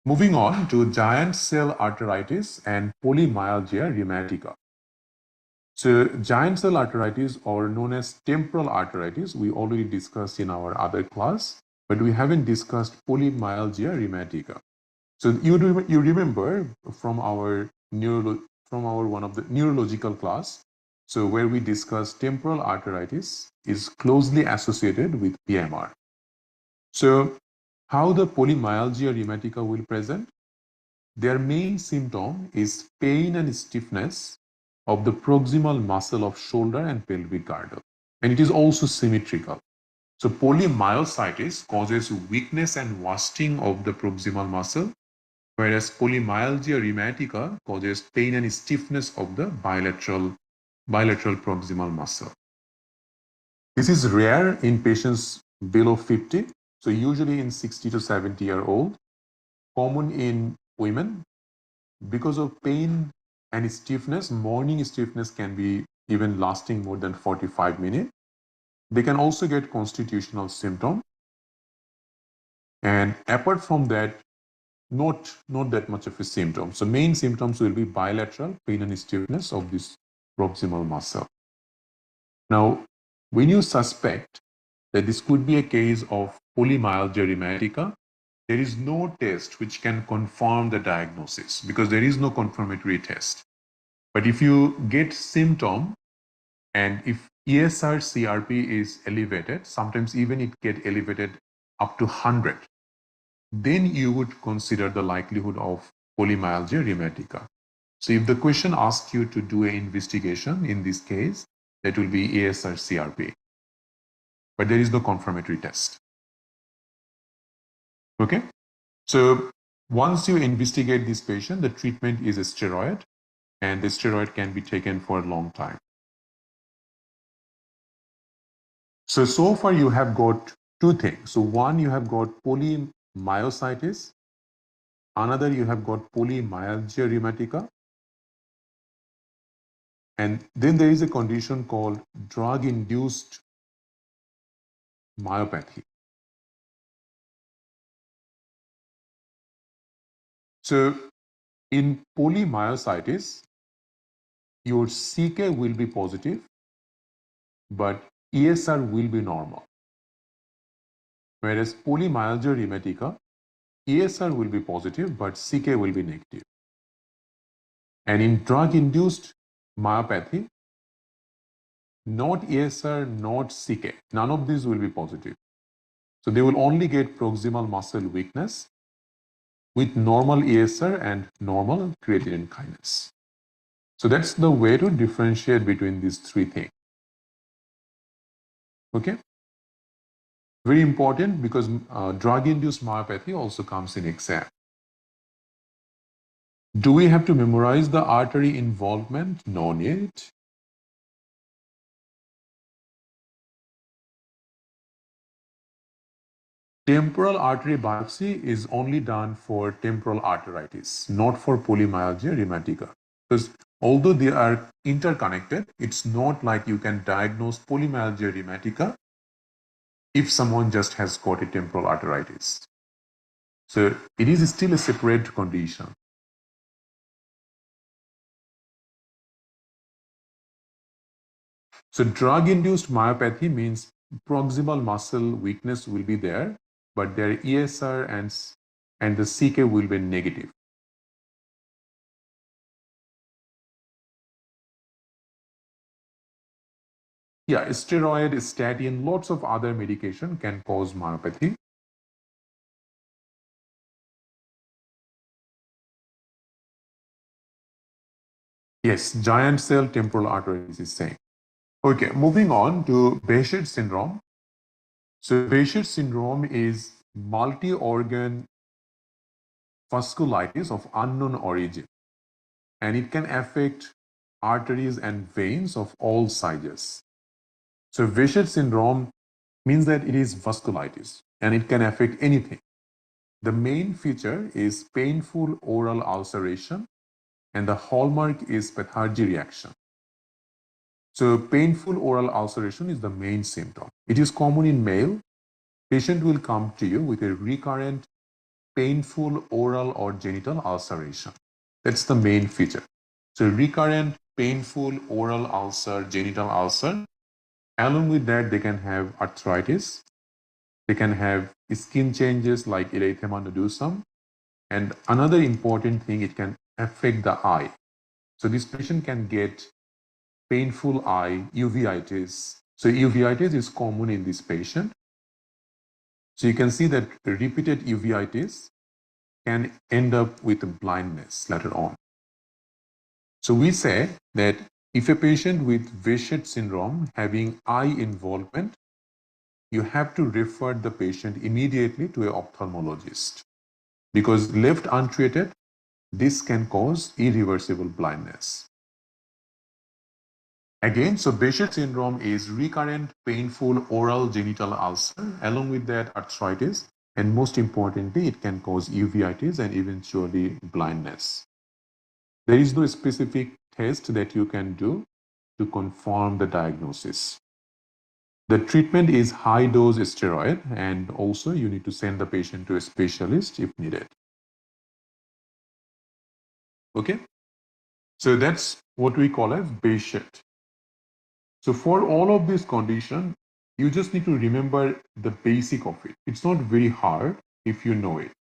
Moving on to giant cell arteritis and polymyalgia rheumatica. So giant cell arteritis, or known as temporal arteritis, we already discussed in our other class, but we haven't discussed polymyalgia rheumatica. So you remember from our one of the neurological class, so where we discussed temporal arteritis is closely associated with PMR. So how the polymyalgia rheumatica will present? Their main symptom is pain and stiffness of the proximal muscle of shoulder and pelvic girdle, and it is also symmetrical. So polymyositis causes weakness and wasting of the proximal muscle, whereas polymyalgia rheumatica causes pain and stiffness of the bilateral proximal muscle. This is rare in patients below 50, so usually in 60 to 70-year-old, common in women. Because of pain and stiffness, morning stiffness can be even lasting more than 45 minutes. They can also get constitutional symptom. And apart from that, not that much of a symptom. So main symptoms will be bilateral pain and stiffness of this proximal muscle. Now, when you suspect that this could be a case of polymyalgia rheumatica, there is no test which can confirm the diagnosis because there is no confirmatory test. But if you get symptom and if ESR CRP is elevated, sometimes even it get elevated up to 100, then you would consider the likelihood of polymyalgia rheumatica. So if the question asks you to do an investigation in this case, that will be ESR CRP. But there is no confirmatory test. Okay? So once you investigate this patient, the treatment is a steroid, and the steroid can be taken for a long time. So far you have got two things. So one, you have got polymyositis. Another, you have got polymyalgia rheumatica. And then there is a condition called drug-induced myopathy. So in polymyositis, your CK will be positive, but ESR will be normal. Whereas polymyalgia rheumatica, ESR will be positive, but CK will be negative. And in drug-induced myopathy, not ESR, not CK, none of these will be positive. So they will only get proximal muscle weakness with normal ESR and normal creatine kinase. So that's the way to differentiate between these three things. Okay? Very important because drug-induced myopathy also comes in exam. Do we have to memorize the artery involvement? No need. Temporal artery biopsy is only done for temporal arteritis, not for polymyalgia rheumatica. Because although they are interconnected, it's not like you can diagnose polymyalgia rheumatica if someone just has got a temporal arteritis. So it is still a separate condition. So drug-induced myopathy means proximal muscle weakness will be there, but their ESR and the CK will be negative. Yeah, steroid, statin, lots of other medication can cause myopathy. Yes, giant cell temporal arteries is same. Okay, moving on to Behçet syndrome. So Behçet syndrome is multi-organ vasculitis of unknown origin, and it can affect arteries and veins of all sizes. So Behçet syndrome means that it is vasculitis and it can affect anything. The main feature is painful oral ulceration, and the hallmark is Patharji reaction. So painful oral ulceration is the main symptom. It is common in male. Patient will come to you with a recurrent painful oral or genital ulceration. That's the main feature. So recurrent painful oral ulcer, genital ulcer. Along with that, they can have arthritis. They can have skin changes like erythema nodosum. And another important thing, it can affect the eye. So this patient can get painful eye, uveitis. So uveitis is common in this patient. So you can see that repeated uveitis can end up with blindness later on. So we say that if a patient with Behcet syndrome having eye involvement, you have to refer the patient immediately to an ophthalmologist, because left untreated, this can cause irreversible blindness. Again, so Behcet syndrome is recurrent painful oral genital ulcer, along with that arthritis, and most importantly, it can cause uveitis and eventually blindness. There is no specific test that you can do to confirm the diagnosis. The treatment is high dose steroid, and also you need to send the patient to a specialist if needed. Okay, so that's what we call as Behcet. So for all of this condition, you just need to remember the basic of it. It's not very hard if you know it.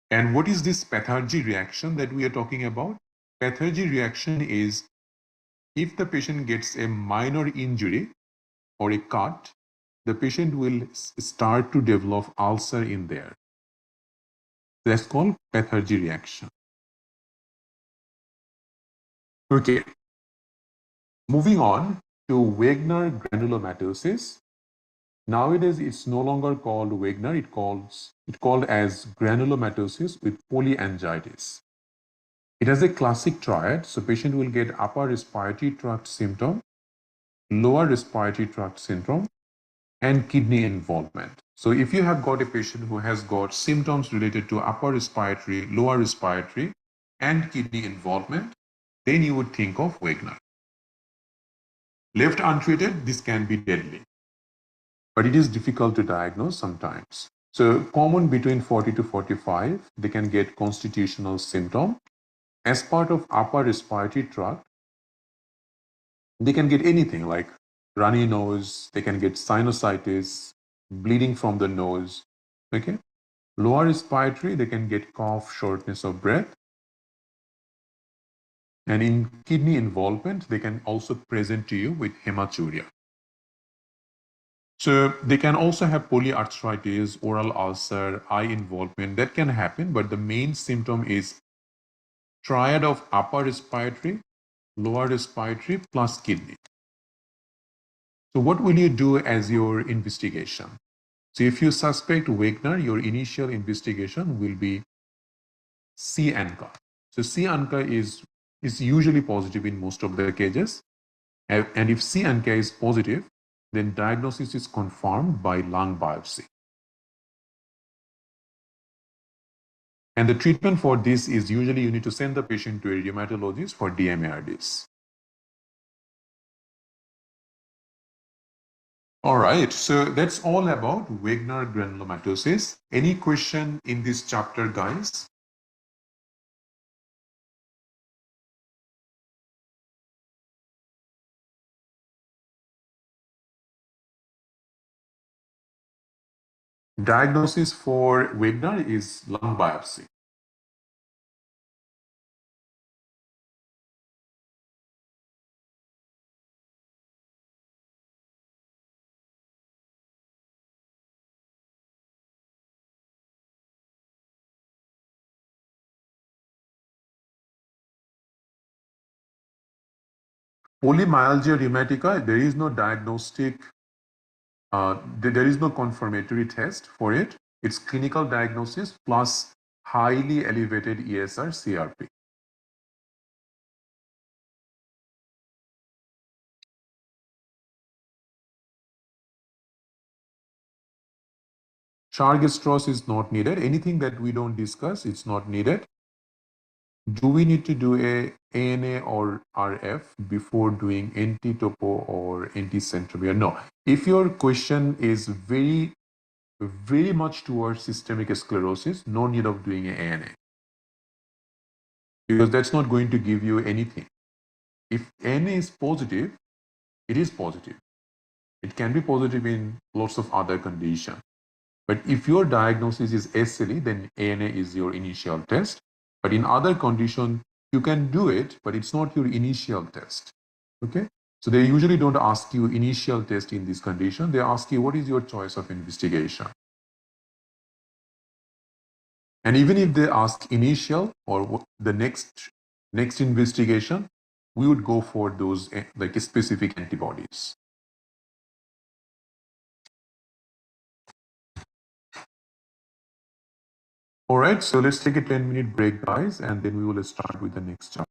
And what is this pathargy reaction that we are talking about? Pathargy reaction is if the patient gets a minor injury or a cut, the patient will start to develop ulcer in there. That's called pathargy reaction. Okay, moving on to Wegener granulomatosis. Nowadays, it's no longer called Wegener. It's called as granulomatosis with polyangiitis. It has a classic triad. So patient will get upper respiratory tract symptom, lower respiratory tract syndrome, and kidney involvement. So if you have got a patient who has got symptoms related to upper respiratory, lower respiratory, and kidney involvement, then you would think of Wegener. Left untreated, this can be deadly, but it is difficult to diagnose sometimes. So common between 40 to 45, they can get constitutional symptom. As part of upper respiratory tract, they can get anything like runny nose, they can get sinusitis, bleeding from the nose. Okay. Lower respiratory, they can get cough, shortness of breath. And in kidney involvement, they can also present to you with hematuria. So they can also have polyarthritis, oral ulcer, eye involvement. That can happen, but the main symptom is triad of upper respiratory, lower respiratory plus kidney. So what will you do as your investigation? So if you suspect Wegener, your initial investigation will be C-ANCA. So C-ANCA is usually positive in most of the cases. And if C-ANCA is positive, then diagnosis is confirmed by lung biopsy. And the treatment for this is usually you need to send the patient to a rheumatologist for DMARDs. All right, so that's all about Wegener granulomatosis. Any question in this chapter, guys? Diagnosis for Wegener is lung biopsy. Polymyalgia rheumatica, there is no diagnostic, there is no confirmatory test for it. It's clinical diagnosis plus highly elevated ESR CRP. Charge-Strauss is not needed. Anything that we don't discuss, it's not needed. Do we need to do a ANA or RF before doing anti-topo or anti-centromere? No. If your question is very much towards systemic sclerosis, no need of doing an ANA, because that's not going to give you anything. If ANA is positive, it is positive. It can be positive in lots of other conditions. But if your diagnosis is SLE, then ANA is your initial test. But in other conditions, you can do it, but it's not your initial test. Okay? So they usually don't ask you initial test in this condition. They ask you what is your choice of investigation. And even if they ask initial or the next investigation, we would go for those like specific antibodies. All right, so let's take a 10-minute break, guys, and then we will start with the next chapter.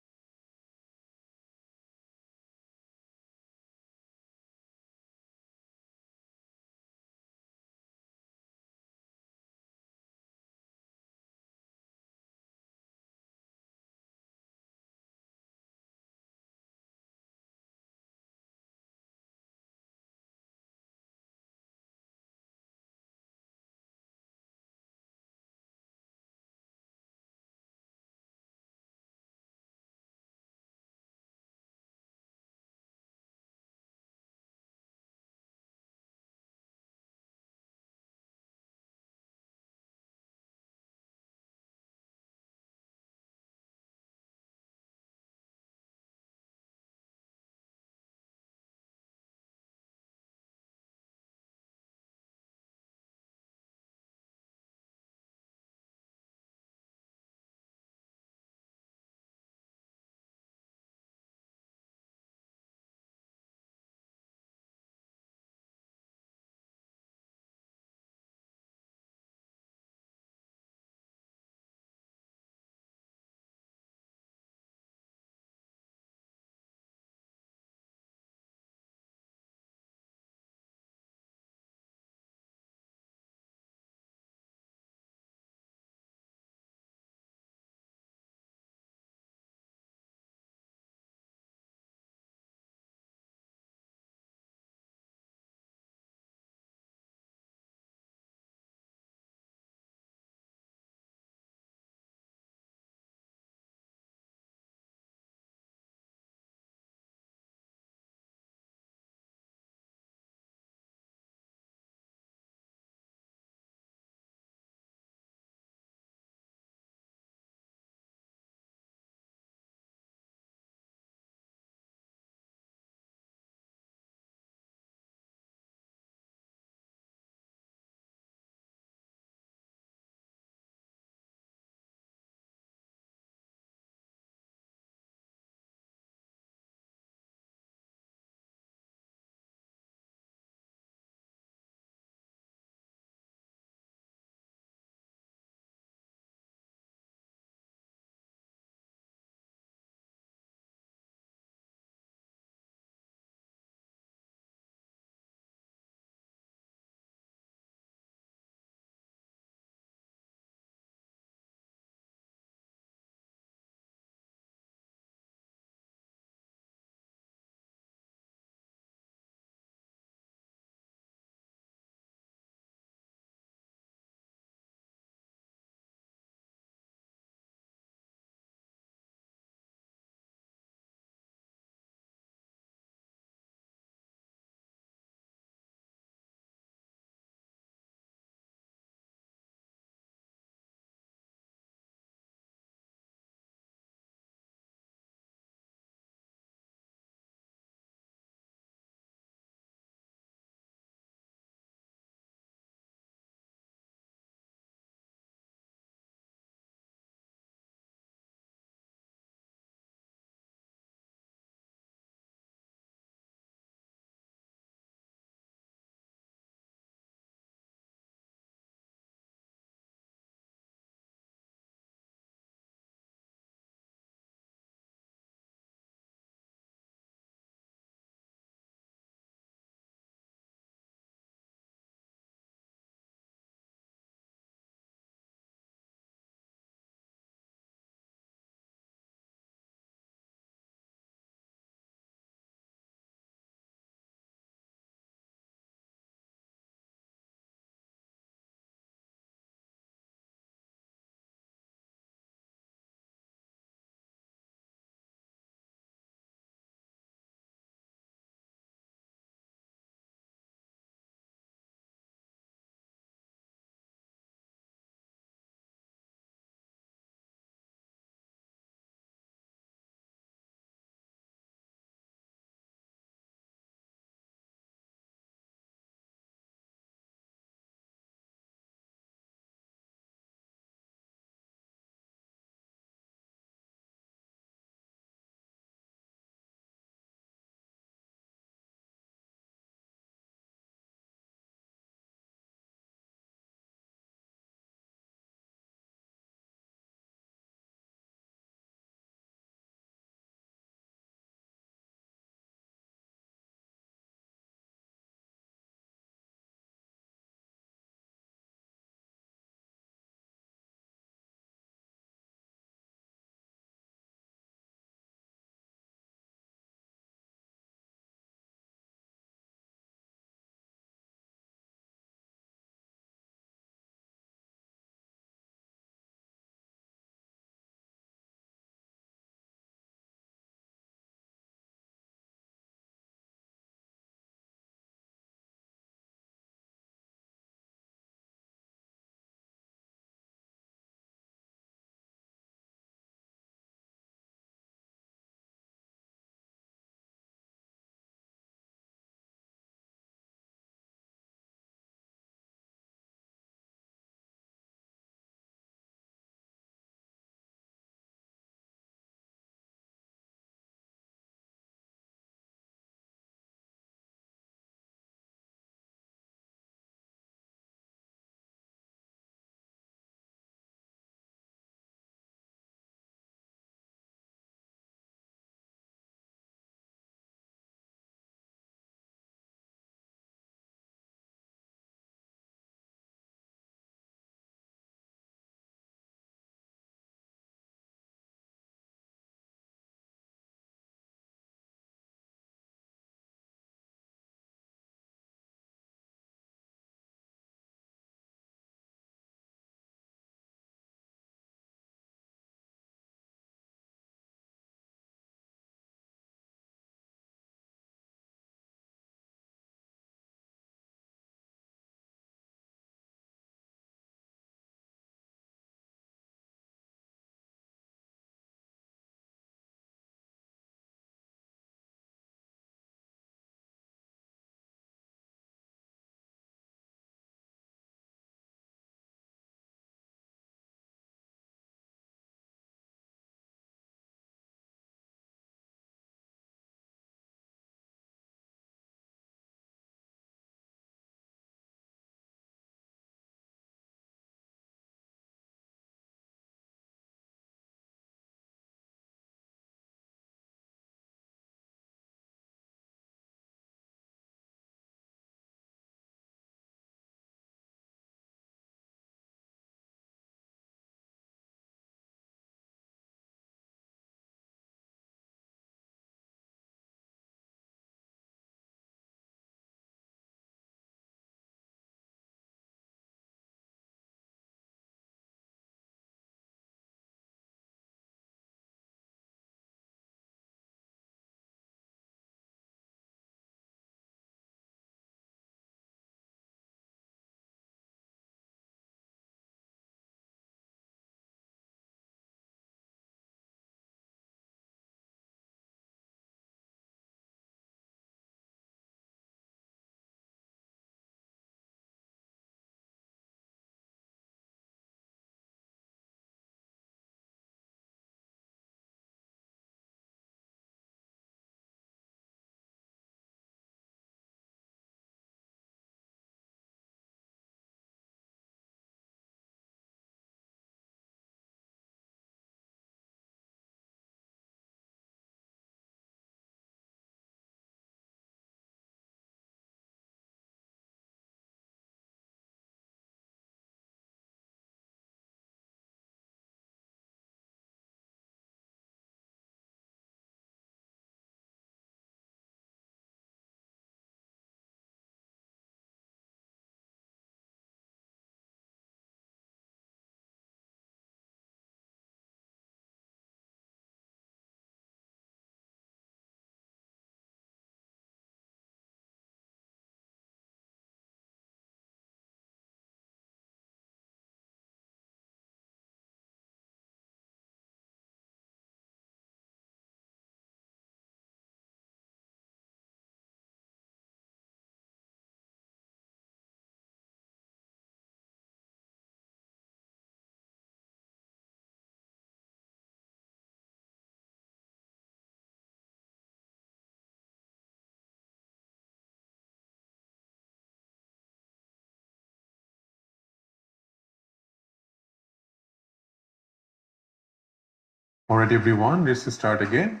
All right, everyone, let's start again.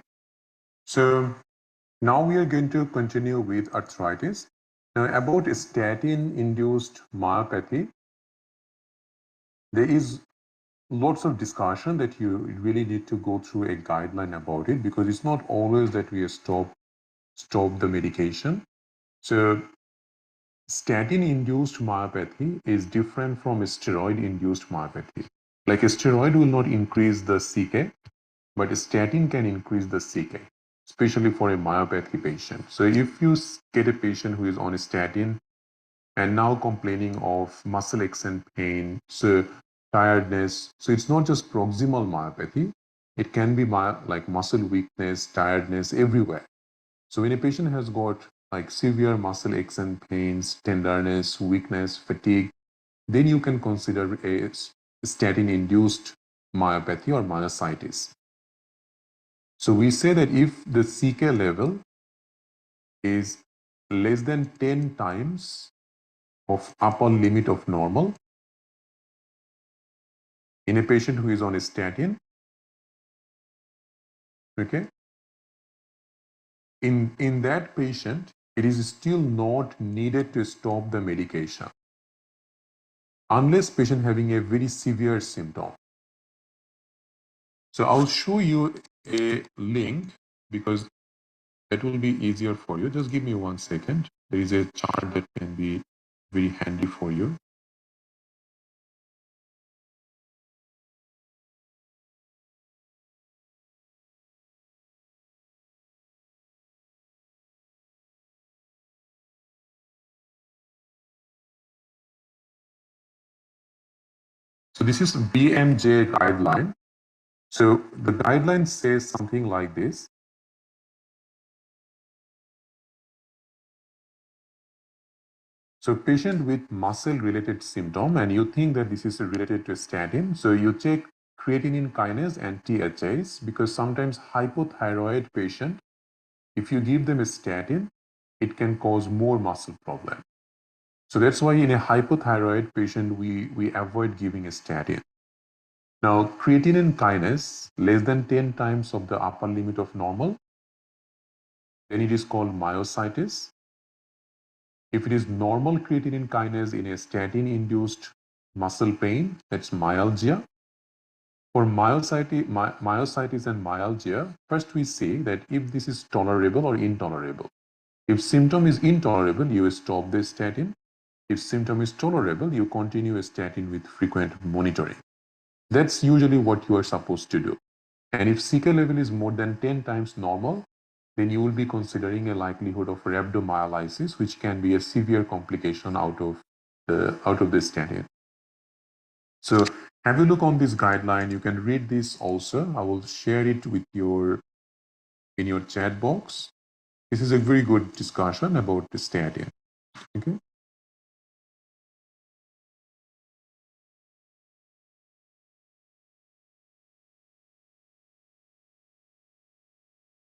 So now we are going to continue with arthritis. Now, about statin-induced myopathy, there is lots of discussion that you really need to go through a guideline about it, because it's not always that we stop the medication. So statin-induced myopathy is different from steroid-induced myopathy. Like a steroid will not increase the CK, but a statin can increase the CK, especially for a myopathy patient. So if you get a patient who is on a statin and now complaining of muscle aches and pain, so tiredness, so it's not just proximal myopathy, it can be like muscle weakness, tiredness everywhere. So when a patient has got like severe muscle aches and pains, tenderness, weakness, fatigue, then you can consider a statin-induced myopathy or myositis. So we say that if the CK level is less than 10 times of upper limit of normal in a patient who is on a statin, okay, in that patient, it is still not needed to stop the medication unless patient having a very severe symptom. So I'll show you a link because that will be easier for you. Just give me 1 second. There is a chart that can be very handy for you. So this is BMJ guideline. So the guideline says something like this. So patient with muscle related symptom, and you think that this is related to statin. So you check creatinine kinase and THAs, because sometimes hypothyroid patient, if you give them a statin, it can cause more muscle problem. So that's why in a hypothyroid patient, we avoid giving a statin. Now, creatinine kinase less than 10 times of the upper limit of normal, then it is called myositis. If it is normal creatinine kinase in a statin-induced muscle pain, that's myalgia. For myositis and myalgia, first we say that if this is tolerable or intolerable. If symptom is intolerable, you stop the statin. If symptom is tolerable, you continue a statin with frequent monitoring. That's usually what you are supposed to do. And if CK level is more than 10 times normal, then you will be considering a likelihood of rhabdomyolysis, which can be a severe complication out of the statin. So have a look on this guideline. You can read this also. I will share it with in your chat box. This is a very good discussion about the statin. Okay.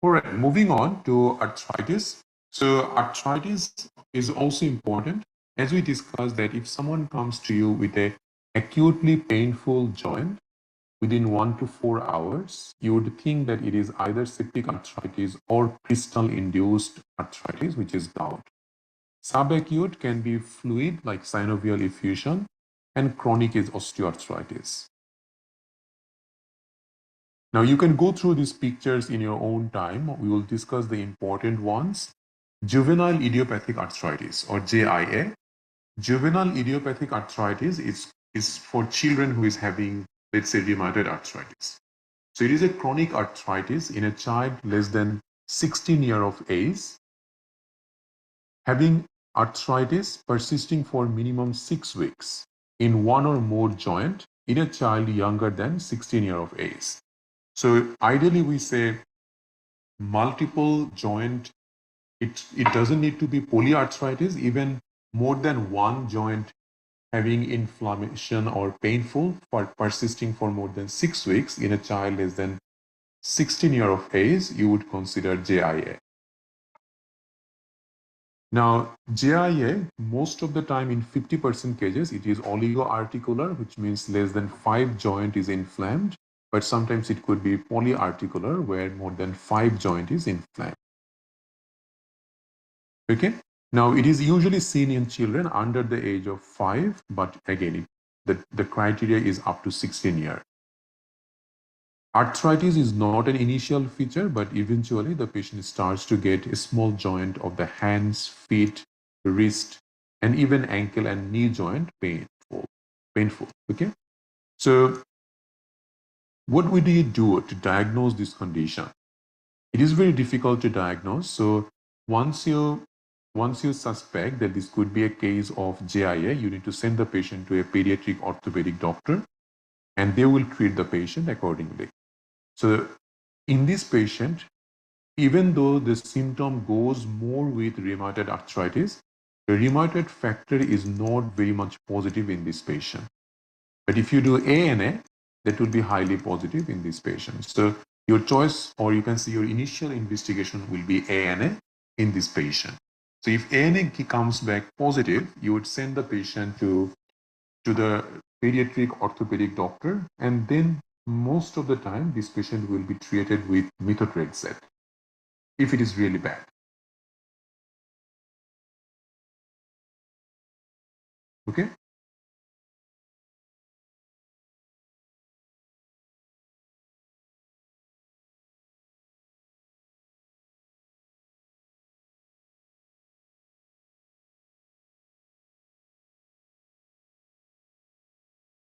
All right, moving on to arthritis. So arthritis is also important. As we discussed that if someone comes to you with a acutely painful joint within 1 to 4 hours, you would think that it is either septic arthritis or crystal-induced arthritis, which is gout. Subacute can be fluid like synovial effusion, and chronic is osteoarthritis. Now you can go through these pictures in your own time. We will discuss the important ones. Juvenile idiopathic arthritis, or JIA. Juvenile idiopathic arthritis is for children who is having, let's say, rheumatoid arthritis. So it is a chronic arthritis in a child less than 16 years of age, having arthritis persisting for minimum 6 weeks in one or more joint in a child younger than 16 years of age. So ideally we say multiple joint, it doesn't need to be polyarthritis, even more than one joint having inflammation or painful for persisting for more than 6 weeks in a child less than 16 years of age, you would consider JIA. Now, JIA, most of the time in 50% cases, it is oligoarticular, which means less than 5 joint is inflamed. but sometimes it could be polyarticular where more than 5 joint is inflamed. Okay. Now it is usually seen in children under the age of 5, but again, the criteria is up to 16 years. Arthritis is not an initial feature, but eventually the patient starts to get a small joint of the hands, feet, wrist, and even ankle and knee joint painful. Okay. So what would you do to diagnose this condition? It is very difficult to diagnose. So once you suspect that this could be a case of JIA, you need to send the patient to a pediatric orthopedic doctor, and they will treat the patient accordingly. So in this patient, even though the symptom goes more with rheumatoid arthritis, the rheumatoid factor is not very much positive in this patient. But if you do ANA, that will be highly positive in this patient. So your choice, or you can see your initial investigation will be ANA in this patient. So if ANA comes back positive, you would send the patient to the pediatric orthopedic doctor, and then most of the time this patient will be treated with methotrexate if it is really bad. Okay.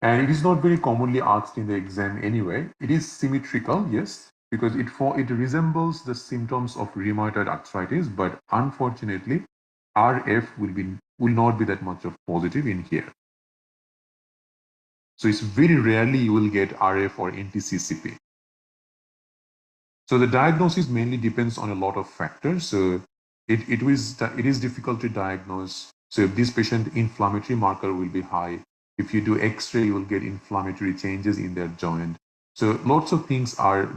And it is not very commonly asked in the exam anyway. It is symmetrical, yes, because it resembles the symptoms of rheumatoid arthritis, but unfortunately, RF will not be that much of positive in here. So it's very rarely you will get RF or NTCCP. So the diagnosis mainly depends on a lot of factors. So it is difficult to diagnose. So if this patient inflammatory marker will be high, if you do X-ray, you will get inflammatory changes in their joint. So lots of things are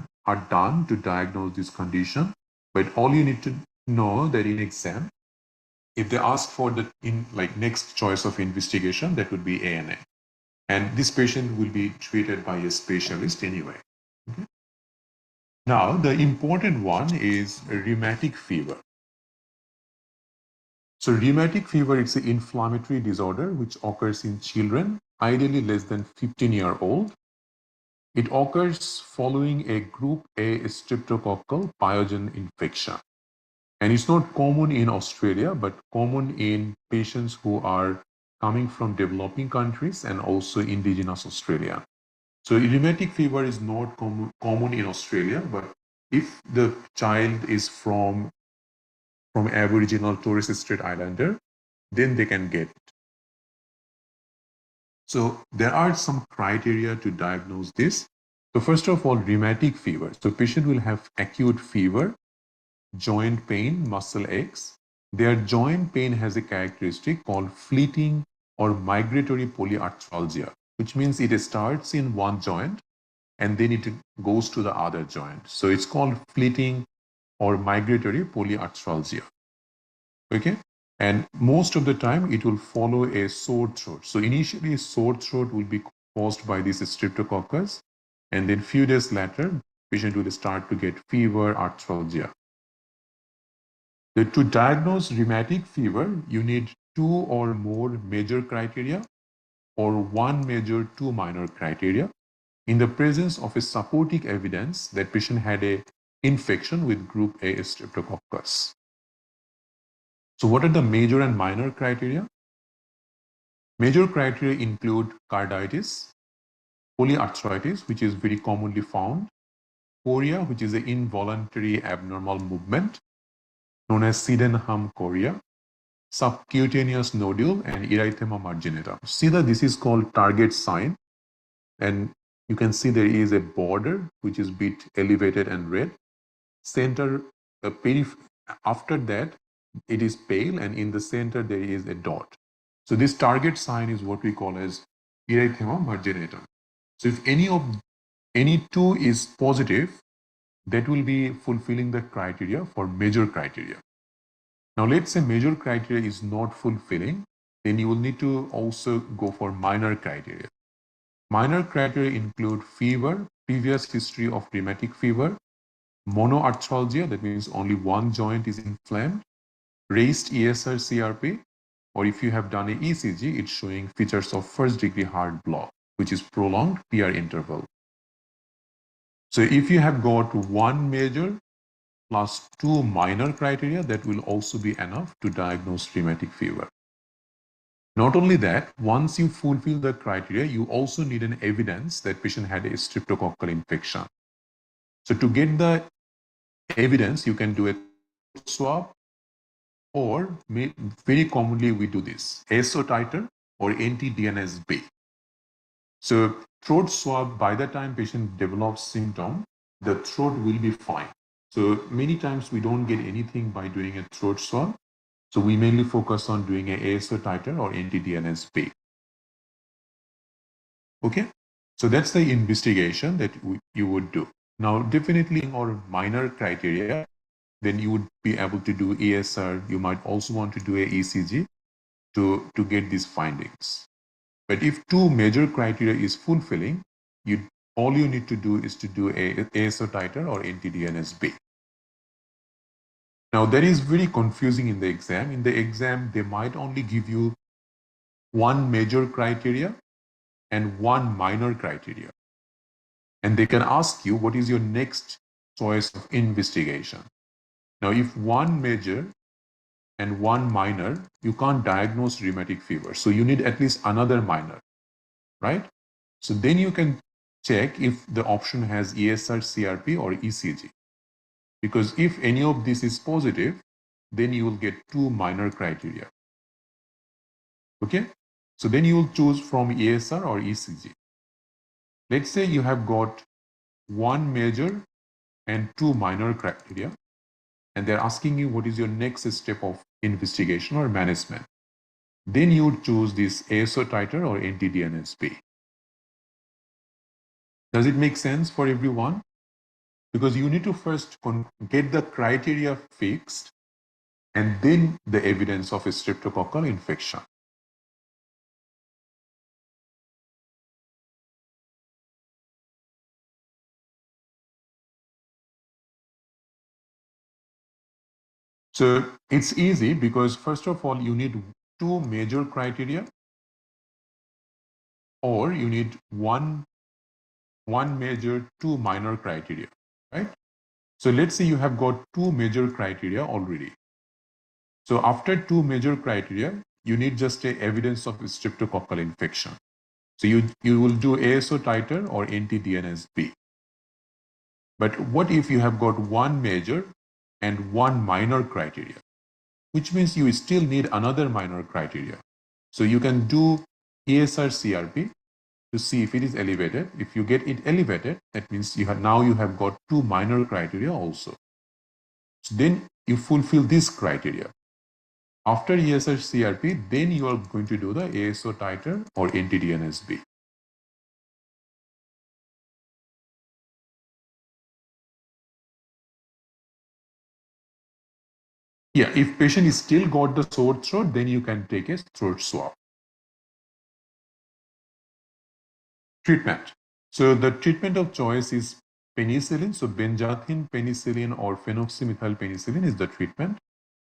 done to diagnose this condition. But all you need to know that in exam, if they ask for the next choice of investigation, that would be ANA. And this patient will be treated by a specialist anyway. Okay? Now, the important one is rheumatic fever. So rheumatic fever is an inflammatory disorder which occurs in children, ideally less than 15-year-old. It occurs following a group A streptococcal pyogen infection. And it's not common in Australia, but common in patients who are coming from developing countries and also indigenous Australia. So rheumatic fever is not common in Australia, but if the child is from Aboriginal Torres Strait Islander, then they can get it. So there are some criteria to diagnose this. So first of all, rheumatic fever. So patient will have acute fever, joint pain, muscle aches. Their joint pain has a characteristic called fleeting or migratory polyarthralgia, which means it starts in one joint and then it goes to the other joint. So it's called fleeting or migratory polyarthralgia. Okay. And most of the time it will follow a sore throat. So initially sore throat will be caused by this streptococcus, and then few days later, patient will start to get fever, arthralgia. To diagnose rheumatic fever, you need 2 or more major criteria or 1 major, 2 minor criteria in the presence of a supporting evidence that patient had a infection with group A streptococcus. So what are the major and minor criteria? Major criteria include carditis, polyarthritis, which is very commonly found, chorea, which is an involuntary abnormal movement, known as Sydenham chorea, subcutaneous nodule, and erythema marginata. See that this is called target sign, and you can see there is a border which is bit elevated and red. Center, after that, it is pale, and in the center there is a dot. So this target sign is what we call as erythema marginata. So if any 2 is positive, that will be fulfilling the criteria for major criteria. Now let's say major criteria is not fulfilling, then you will need to also go for minor criteria. Minor criteria include fever, previous history of rheumatic fever, monoarthralgia, that means only one joint is inflamed, raised ESR CRP, or if you have done an ECG, it's showing features of first degree heart block, which is prolonged PR interval. So if you have got one major plus two minor criteria, that will also be enough to diagnose rheumatic fever. Not only that, once you fulfill the criteria, you also need an evidence that patient had a streptococcal infection. So to get the evidence, you can do a swab, or very commonly we do this, ASO titer or anti-DNSB. So throat swab, by the time patient develops symptom, the throat will be fine. So many times we don't get anything by doing a throat swab. So we mainly focus on doing a ASO titer or anti-DNSB. Okay, so that's the investigation that you would do. Now, definitely or minor criteria, then you would be able to do ESR. You might also want to do a ECG to get these findings. But if two major criteria is fulfilling, all you need to do is to do a ASO titer or anti-DNSB. Now, that is very confusing in the exam. In the exam, they might only give you one major criteria and one minor criteria. And they can ask you, what is your next choice of investigation? Now, if one major and one minor, you can't diagnose rheumatic fever. So you need at least another minor, right? So then you can check if the option has ESR, CRP or ECG. Because if any of this is positive, then you will get two minor criteria. Okay? So then you will choose from ESR or ECG. Let's say you have got one major and two minor criteria, and they're asking you what is your next step of investigation or management. Then you would choose this ASO titer or anti-DNSB. Does it make sense for everyone? Because you need to first get the criteria fixed and then the evidence of a streptococcal infection. So it's easy because first of all, you need two major criteria, or you need one major, two minor criteria, right? So let's say you have got two major criteria already. So after two major criteria, you need just a evidence of streptococcal infection. So you will do ASO titer or anti-DNSB. But what if you have got one major and one minor criteria, which means you still need another minor criteria. So you can do ESR CRP to see if it is elevated. If you get it elevated, that means you have got two minor criteria also. So then you fulfill this criteria. After ESR CRP, then you are going to do the ASO titer or anti-DNSB. Yeah, if patient is still got the sore throat, then you can take a throat swab. Treatment. So the treatment of choice is penicillin. So benzathine penicillin or phenoxymethyl penicillin is the treatment.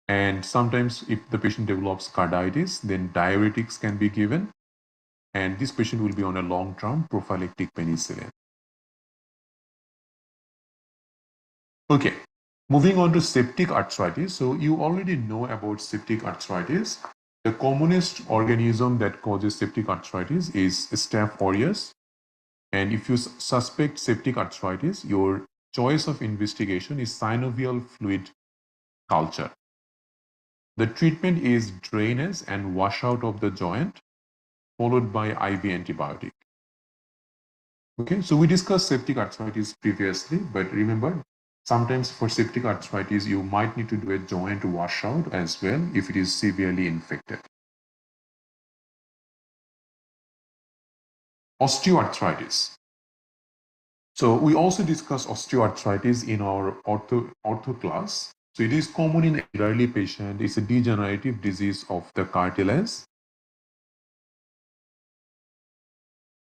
And sometimes if the patient develops carditis, then diuretics can be given. And this patient will be on a long-term prophylactic penicillin. Okay, moving on to septic arthritis. So you already know about septic arthritis. The commonest organism that causes septic arthritis is Staph aureus. And if you suspect septic arthritis, your choice of investigation is synovial fluid culture. The treatment is drainage and washout of the joint, followed by IV antibiotic. Okay, so we discussed septic arthritis previously, but remember, sometimes for septic arthritis, you might need to do a joint washout as well if it is severely infected. Osteoarthritis. So we also discussed osteoarthritis in our ortho class. So it is common in elderly patient. It's a degenerative disease of the cartilage.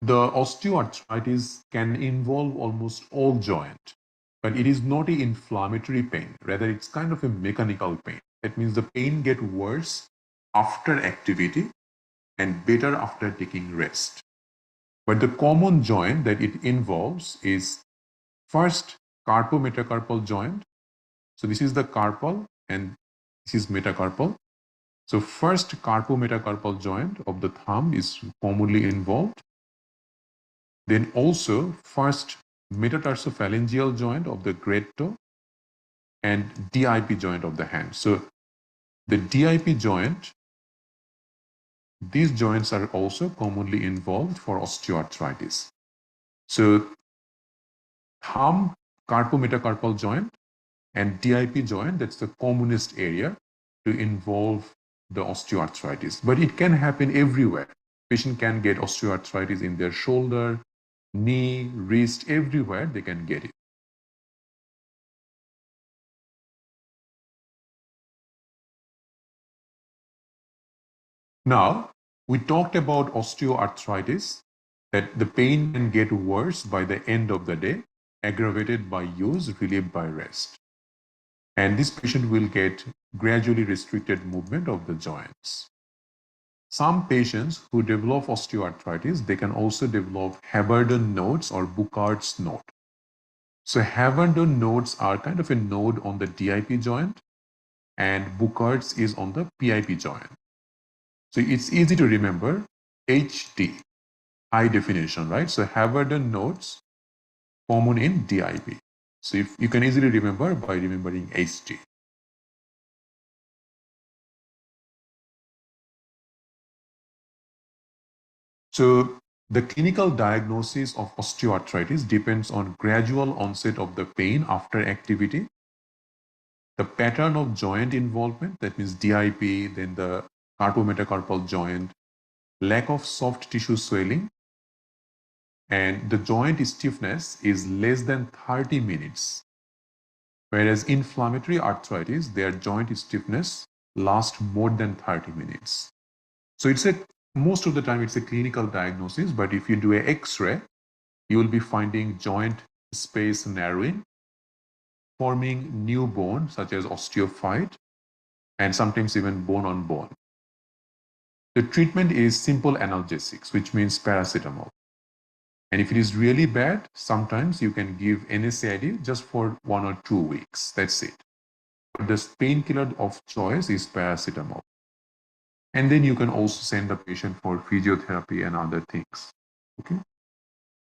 The osteoarthritis can involve almost all joint, but it is not an inflammatory pain. Rather, it's kind of a mechanical pain. That means the pain gets worse after activity and better after taking rest. But the common joint that it involves is first carpometacarpal joint. So this is the carpal and this is metacarpal. So first carpometacarpal joint of the thumb is commonly involved. Then also first metatarsophalangeal joint of the great toe and DIP joint of the hand. So the DIP joint, these joints are also commonly involved for osteoarthritis. So thumb carpometacarpal joint and DIP joint, that's the commonest area to involve the osteoarthritis. But it can happen everywhere. Patient can get osteoarthritis in their shoulder, knee, wrist, everywhere they can get it. Now, we talked about osteoarthritis, that the pain can get worse by the end of the day, aggravated by use, relieved by rest. And this patient will get gradually restricted movement of the joints. Some patients who develop osteoarthritis, they can also develop Haberden nodes or Burkhart's node. So Haberden nodes are kind of a node on the DIP joint and Burkhart's is on the PIP joint. So it's easy to remember HD, high definition, right? So Haberden nodes common in DIP. So if you can easily remember by remembering HD. So the clinical diagnosis of osteoarthritis depends on gradual onset of the pain after activity, the pattern of joint involvement, that means DIP, then the carpometacarpal joint, lack of soft tissue swelling, and the joint stiffness is less than 30 minutes. Whereas inflammatory arthritis, their joint stiffness lasts more than 30 minutes. So most of the time it's a clinical diagnosis, but if you do an X-ray, you will be finding joint space narrowing, forming new bone such as osteophyte, and sometimes even bone on bone. The treatment is simple analgesics, which means paracetamol. And if it is really bad, sometimes you can give NSAID just for 1 or 2 weeks. That's it. But the painkiller of choice is paracetamol. And then you can also send the patient for physiotherapy and other things. Okay.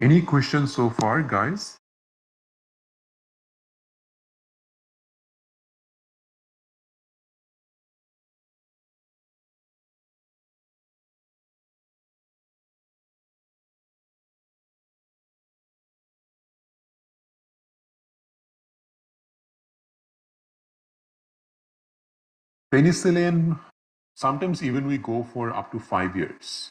Any questions so far, guys? Penicillin, sometimes even we go for up to 5 years.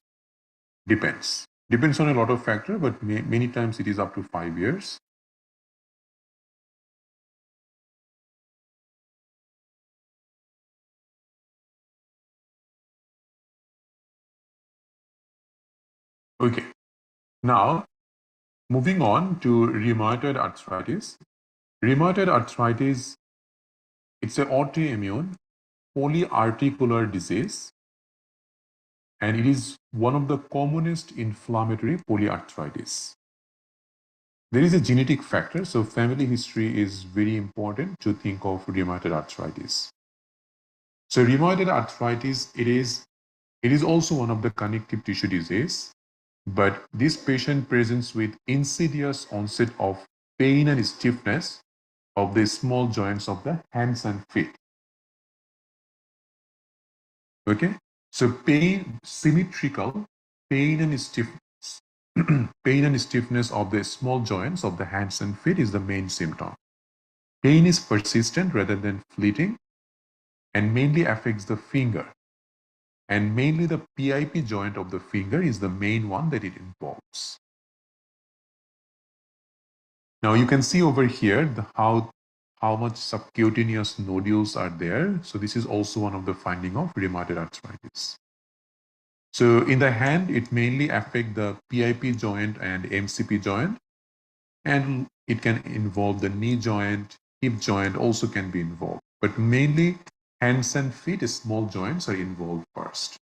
Depends. Depends on a lot of factors, but many times it is up to 5 years. Okay. Now, moving on to rheumatoid arthritis. Rheumatoid arthritis, it's an autoimmune polyarticular disease, and it is one of the commonest inflammatory polyarthritis. There is a genetic factor, so family history is very important to think of rheumatoid arthritis. So rheumatoid arthritis, it is also one of the connective tissue disease, but this patient presents with insidious onset of pain and stiffness of the small joints of the hands and feet. Okay, so symmetrical pain and stiffness, pain and stiffness of the small joints of the hands and feet is the main symptom. Pain is persistent rather than fleeting and mainly affects the finger. And mainly the PIP joint of the finger is the main one that it involves. Now you can see over here how much subcutaneous nodules are there. So this is also one of the findings of rheumatoid arthritis. So in the hand, it mainly affects the PIP joint and MCP joint, and it can involve the knee joint, hip joint also can be involved. But mainly hands and feet, small joints are involved first.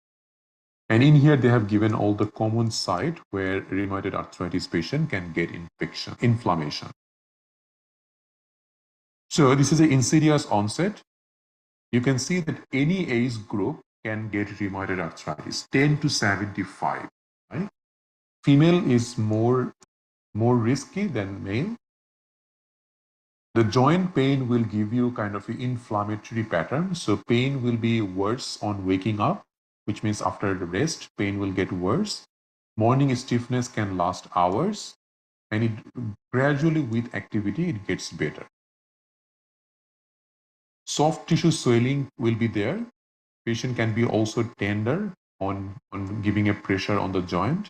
And in here, they have given all the common site where rheumatoid arthritis patient can get inflammation. So this is an insidious onset. You can see that any age group can get rheumatoid arthritis, 10 to 75. Right? Female is more risky than male. The joint pain will give you kind of an inflammatory pattern. So pain will be worse on waking up, which means after the rest, pain will get worse. Morning stiffness can last hours, and it gradually with activity, it gets better. Soft tissue swelling will be there. Patient can be also tender on giving a pressure on the joint.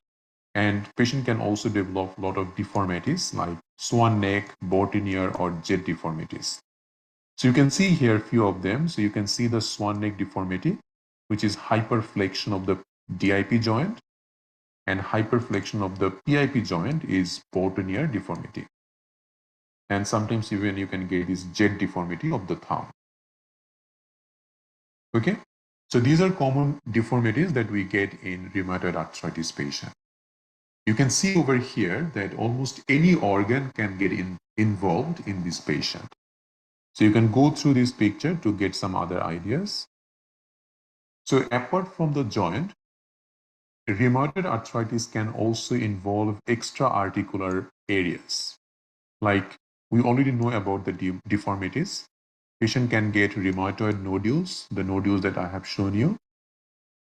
And patient can also develop a lot of deformities like swan neck, boutonniere, or jet deformities. So you can see here a few of them. So you can see the swan neck deformity, which is hyperflexion of the DIP joint, and hyperflexion of the PIP joint is boutonniere deformity. And sometimes even you can get this jet deformity of the thumb. Okay, so these are common deformities that we get in rheumatoid arthritis patient. You can see over here that almost any organ can get involved in this patient. So you can go through this picture to get some other ideas. So apart from the joint, rheumatoid arthritis can also involve extra-articular areas. Like we already know about the deformities. Patient can get rheumatoid nodules, the nodules that I have shown you.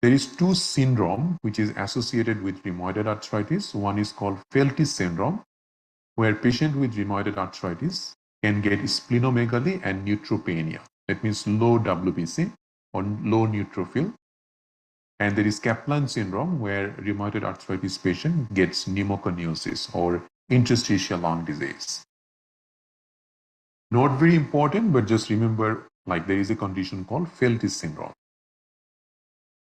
There is two syndrome which is associated with rheumatoid arthritis. One is called Felty syndrome, where patient with rheumatoid arthritis can get splenomegaly and neutropenia. That means low WBC or low neutrophil. And there is Kaplan syndrome, where rheumatoid arthritis patient gets pneumoconiosis or interstitial lung disease. Not very important, but just remember, like there is a condition called Felty syndrome.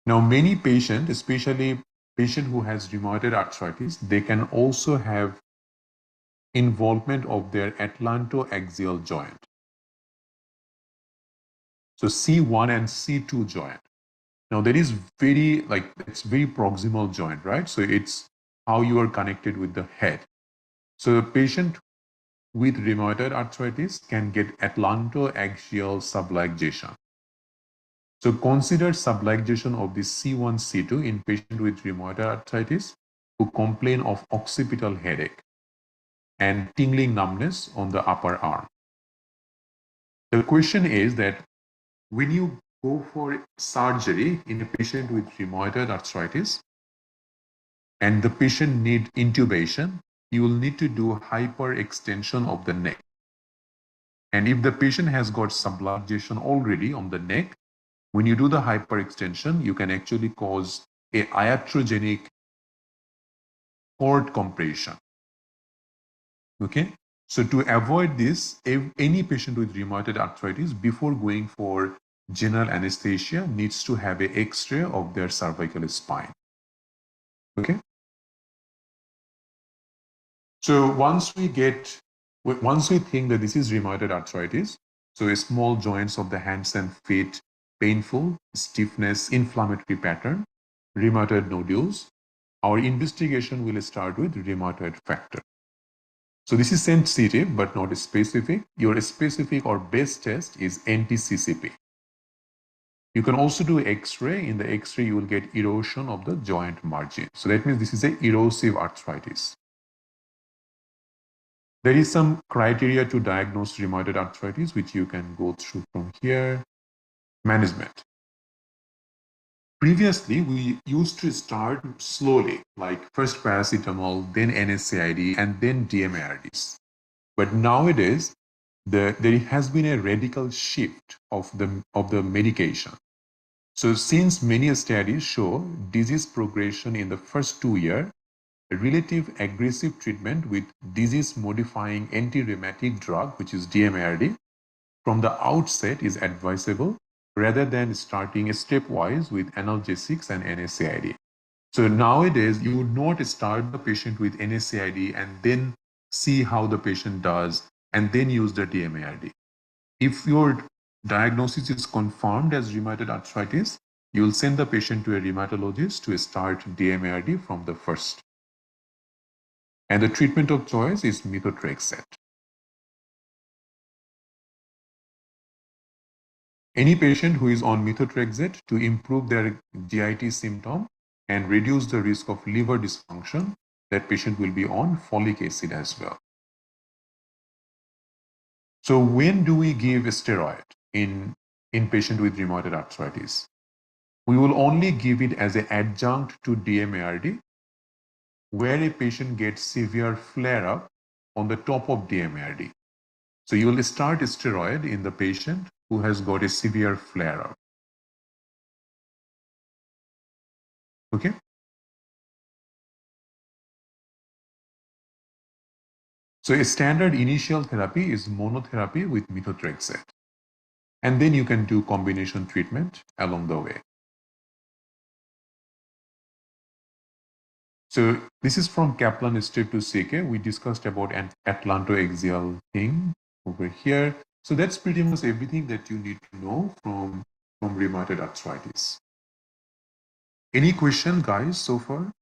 Now, many patients, especially patient who has rheumatoid arthritis, they can also have involvement of their atlantoaxial joint. So C1 and C2 joint. Now that is it's very proximal joint, right? So it's how you are connected with the head. So a patient with rheumatoid arthritis can get atlantoaxial subluxation. So consider subluxation of the C1, C2 in patient with rheumatoid arthritis who complain of occipital headache and tingling numbness on the upper arm. The question is that when you go for surgery in a patient with rheumatoid arthritis and the patient need intubation, you will need to do hyperextension of the neck. And if the patient has got subluxation already on the neck, when you do the hyperextension, you can actually cause a iatrogenic cord compression. Okay, so to avoid this, any patient with rheumatoid arthritis before going for general anesthesia needs to have an X-ray of their cervical spine. Okay, so once we think that this is rheumatoid arthritis, so small joints of the hands and feet, painful, stiffness, inflammatory pattern, rheumatoid nodules, our investigation will start with rheumatoid factor. So this is sensitive but not specific. Your specific or best test is NT-CCP. You can also do X-ray. In the X-ray, you will get erosion of the joint margin. So that means this is a erosive arthritis. There is some criteria to diagnose rheumatoid arthritis, which you can go through from here. Management. Previously, we used to start slowly, like first paracetamol, then NSAID, and then DMARDs. But nowadays, there has been a radical shift of the medication. So since many studies show disease progression in the first 2 years, relative aggressive treatment with disease-modifying anti-rheumatic drug, which is DMARD, from the outset is advisable rather than starting stepwise with analgesics and NSAID. So nowadays, you would not start the patient with NSAID and then see how the patient does and then use the DMARD. If your diagnosis is confirmed as rheumatoid arthritis, you will send the patient to a rheumatologist to start DMARD from the first. And the treatment of choice is methotrexate. Any patient who is on methotrexate to improve their GIT symptom and reduce the risk of liver dysfunction, that patient will be on folic acid as well. So when do we give steroid in patient with rheumatoid arthritis? We will only give it as an adjunct to DMARD where a patient gets severe flare-up on the top of DMARD. So you will start steroid in the patient who has got a severe flare-up. Okay? So a standard initial therapy is monotherapy with methotrexate. And then you can do combination treatment along the way. So this is from Kaplan strip to CK. We discussed about an atlantoaxial thing over here. So that's pretty much everything that you need to know from rheumatoid arthritis. Any question, guys, so far?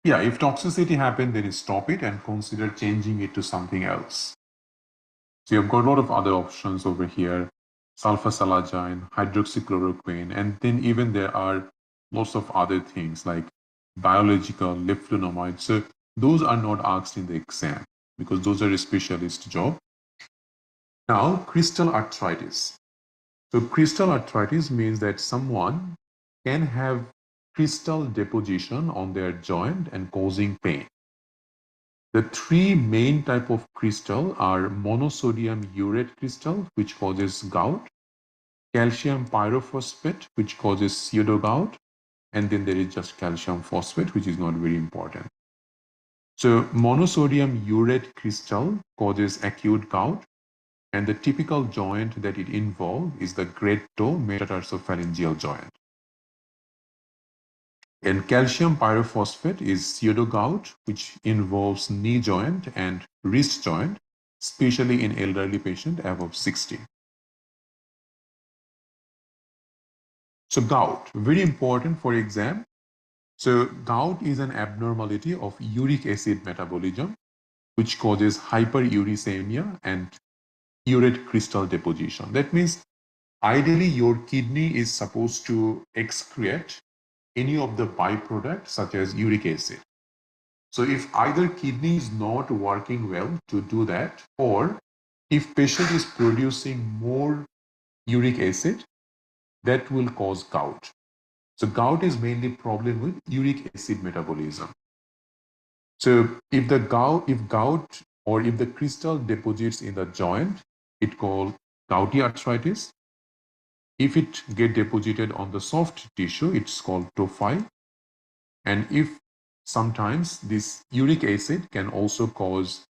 Yeah, if toxicity happened, then stop it and consider changing it to something else. So you've got a lot of other options over here, sulfasalazine, hydroxychloroquine, and then even there are lots of other things like biological, leflunomide. So those are not asked in the exam because those are a specialist job. Now, crystal arthritis. So crystal arthritis means that someone can have crystal deposition on their joint and causing pain. The three main type of crystal are monosodium urate crystal, which causes gout, calcium pyrophosphate, which causes pseudogout, and then there is just calcium phosphate, which is not very important. So monosodium urate crystal causes acute gout, and the typical joint that it involves is the great toe metatarsopharyngeal joint. And calcium pyrophosphate is pseudogout, which involves knee joint and wrist joint, especially in elderly patient above 60. So gout, very important for exam. So gout is an abnormality of uric acid metabolism, which causes hyperuricemia and urate crystal deposition. That means ideally your kidney is supposed to excrete any of the byproducts such as uric acid. So if either kidney is not working well to do that, or if patient is producing more uric acid, that will cause gout. So gout is mainly problem with uric acid metabolism. So if gout or if the crystal deposits in the joint, it called gouty arthritis. If it get deposited on the soft tissue, it's called tophi. And if sometimes this uric acid can also cause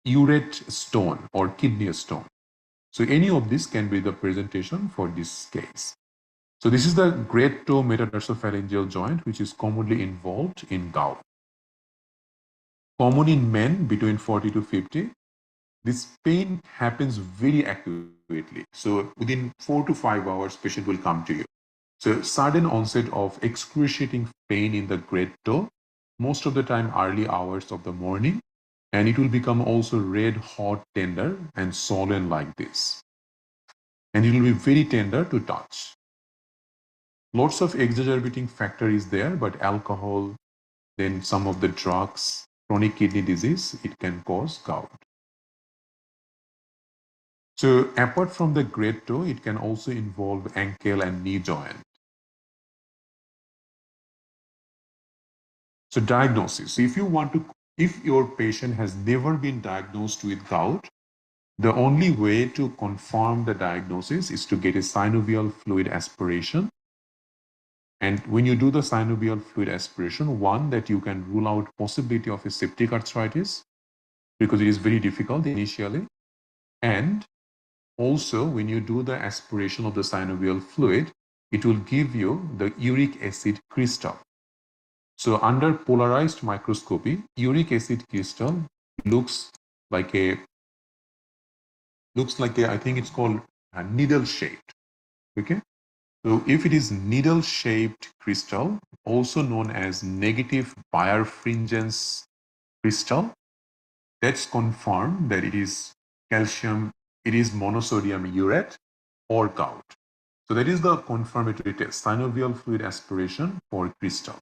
urate stone or kidney stone. So any of this can be the presentation for this case. So this is the great toe metatarsopharyngeal joint, which is commonly involved in gout. Common in men between 40 to 50. This pain happens very acutely. So within 4 to 5 hours, patient will come to you. So sudden onset of excruciating pain in the great toe, most of the time early hours of the morning, and it will become also red, hot, tender, and swollen like this. And it will be very tender to touch. Lots of exacerbating factor is there, but alcohol, then some of the drugs, chronic kidney disease, it can cause gout. So apart from the great toe, it can also involve ankle and knee joint. So diagnosis. So if your patient has never been diagnosed with gout, the only way to confirm the diagnosis is to get a synovial fluid aspiration. And when you do the synovial fluid aspiration, one, that you can rule out possibility of a septic arthritis because it is very difficult initially. And also, when you do the aspiration of the synovial fluid, it will give you the uric acid crystal. So under polarized microscopy, uric acid crystal looks like a, I think it's called a needle shaped. Okay. So if it is needle shaped crystal, also known as negative birefringence crystal, that's confirmed that it is calcium, it is monosodium urate or gout. So that is the confirmatory test, synovial fluid aspiration for crystal.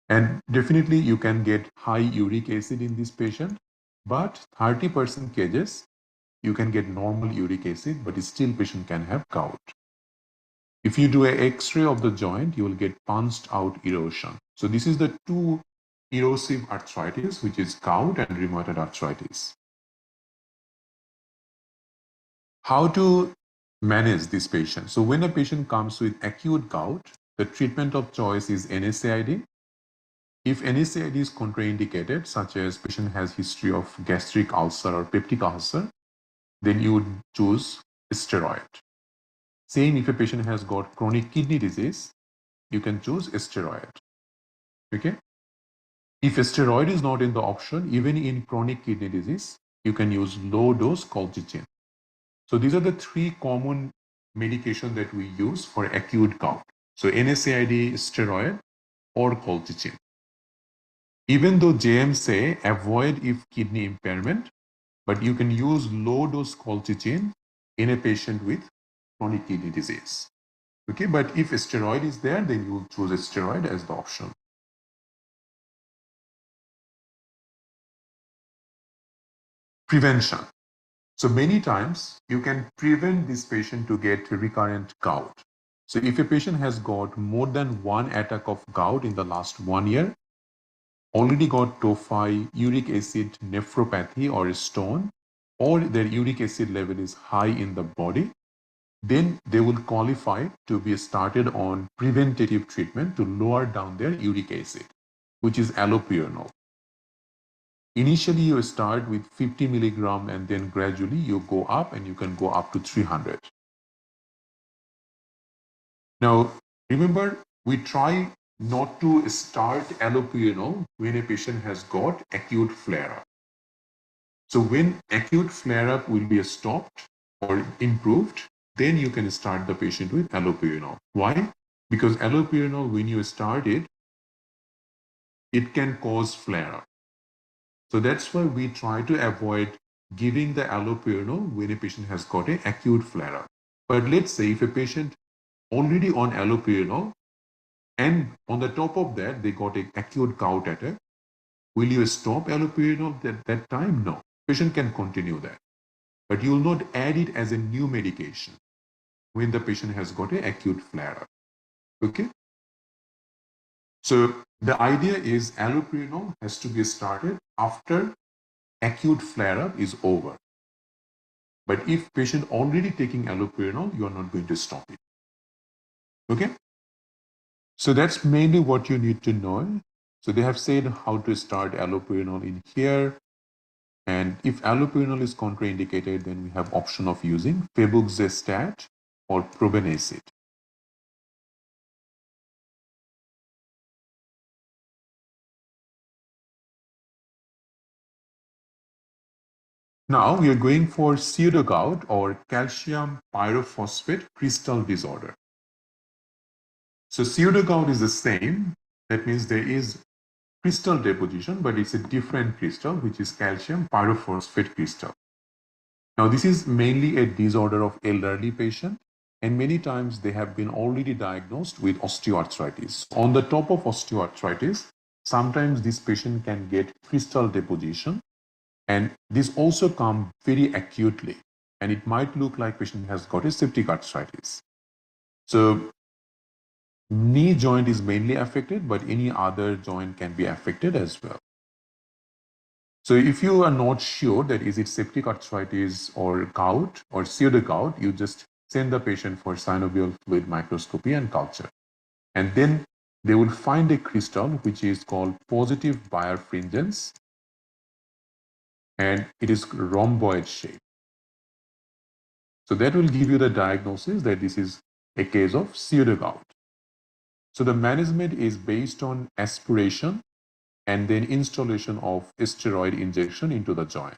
And definitely you can get high uric acid in this patient, but 30% cases, you can get normal uric acid, but still patient can have gout. If you do an X-ray of the joint, you will get punched out erosion. So this is the two erosive arthritis, which is gout and rheumatoid arthritis. How to manage this patient? So when a patient comes with acute gout, the treatment of choice is NSAID. If NSAID is contraindicated, such as patient has history of gastric ulcer or peptic ulcer, then you would choose steroid. Same if a patient has got chronic kidney disease, you can choose steroid. Okay. If steroid is not in the option, even in chronic kidney disease, you can use low dose colchicine. So these are the three common medications that we use for acute gout. So NSAID, steroid, or colchicine. Even though JM say avoid if kidney impairment, but you can use low dose colchicine in a patient with chronic kidney disease. Okay, but if a steroid is there, then you will choose a steroid as the option. Prevention. So many times you can prevent this patient to get recurrent gout. So if a patient has got more than one attack of gout in the last 1 year, already got tophi, uric acid nephropathy or a stone, or their uric acid level is high in the body, then they will qualify to be started on preventative treatment to lower down their uric acid, which is allopurinol. Initially, you start with 50 milligram and then gradually you go up and you can go up to 300. Now, remember, we try not to start allopurinol when a patient has got acute flare-up. So when acute flare-up will be stopped or improved, then you can start the patient with allopurinol. Why? Because allopurinol, when you start it, it can cause flare-up. So that's why we try to avoid giving the allopurinol when a patient has got an acute flare-up. But let's say if a patient already on allopurinol and on the top of that they got an acute gout attack, will you stop allopurinol at that time? No. Patient can continue that. But you will not add it as a new medication when the patient has got an acute flare-up. Okay? So the idea is allopurinol has to be started after acute flare-up is over. But if patient already taking allopurinol, you are not going to stop it. Okay? So that's mainly what you need to know. So they have said how to start allopurinol in here. And if allopurinol is contraindicated, then we have option of using febuxostat or probenecid. Now we are going for pseudogout or calcium pyrophosphate crystal disorder. So pseudogout is the same. That means there is crystal deposition, but it's a different crystal, which is calcium pyrophosphate crystal. Now, this is mainly a disorder of elderly patient, and many times they have been already diagnosed with osteoarthritis. On the top of osteoarthritis, sometimes this patient can get crystal deposition, and this also comes very acutely, and it might look like patient has got a septic arthritis. So Knee joint is mainly affected, but any other joint can be affected as well. So if you are not sure that is it septic arthritis or gout or pseudogout, you just send the patient for synovial fluid microscopy and culture. And then they will find a crystal which is called positive birefringence, and it is rhomboid shape. So that will give you the diagnosis that this is a case of pseudogout. So the management is based on aspiration and then installation of steroid injection into the joint.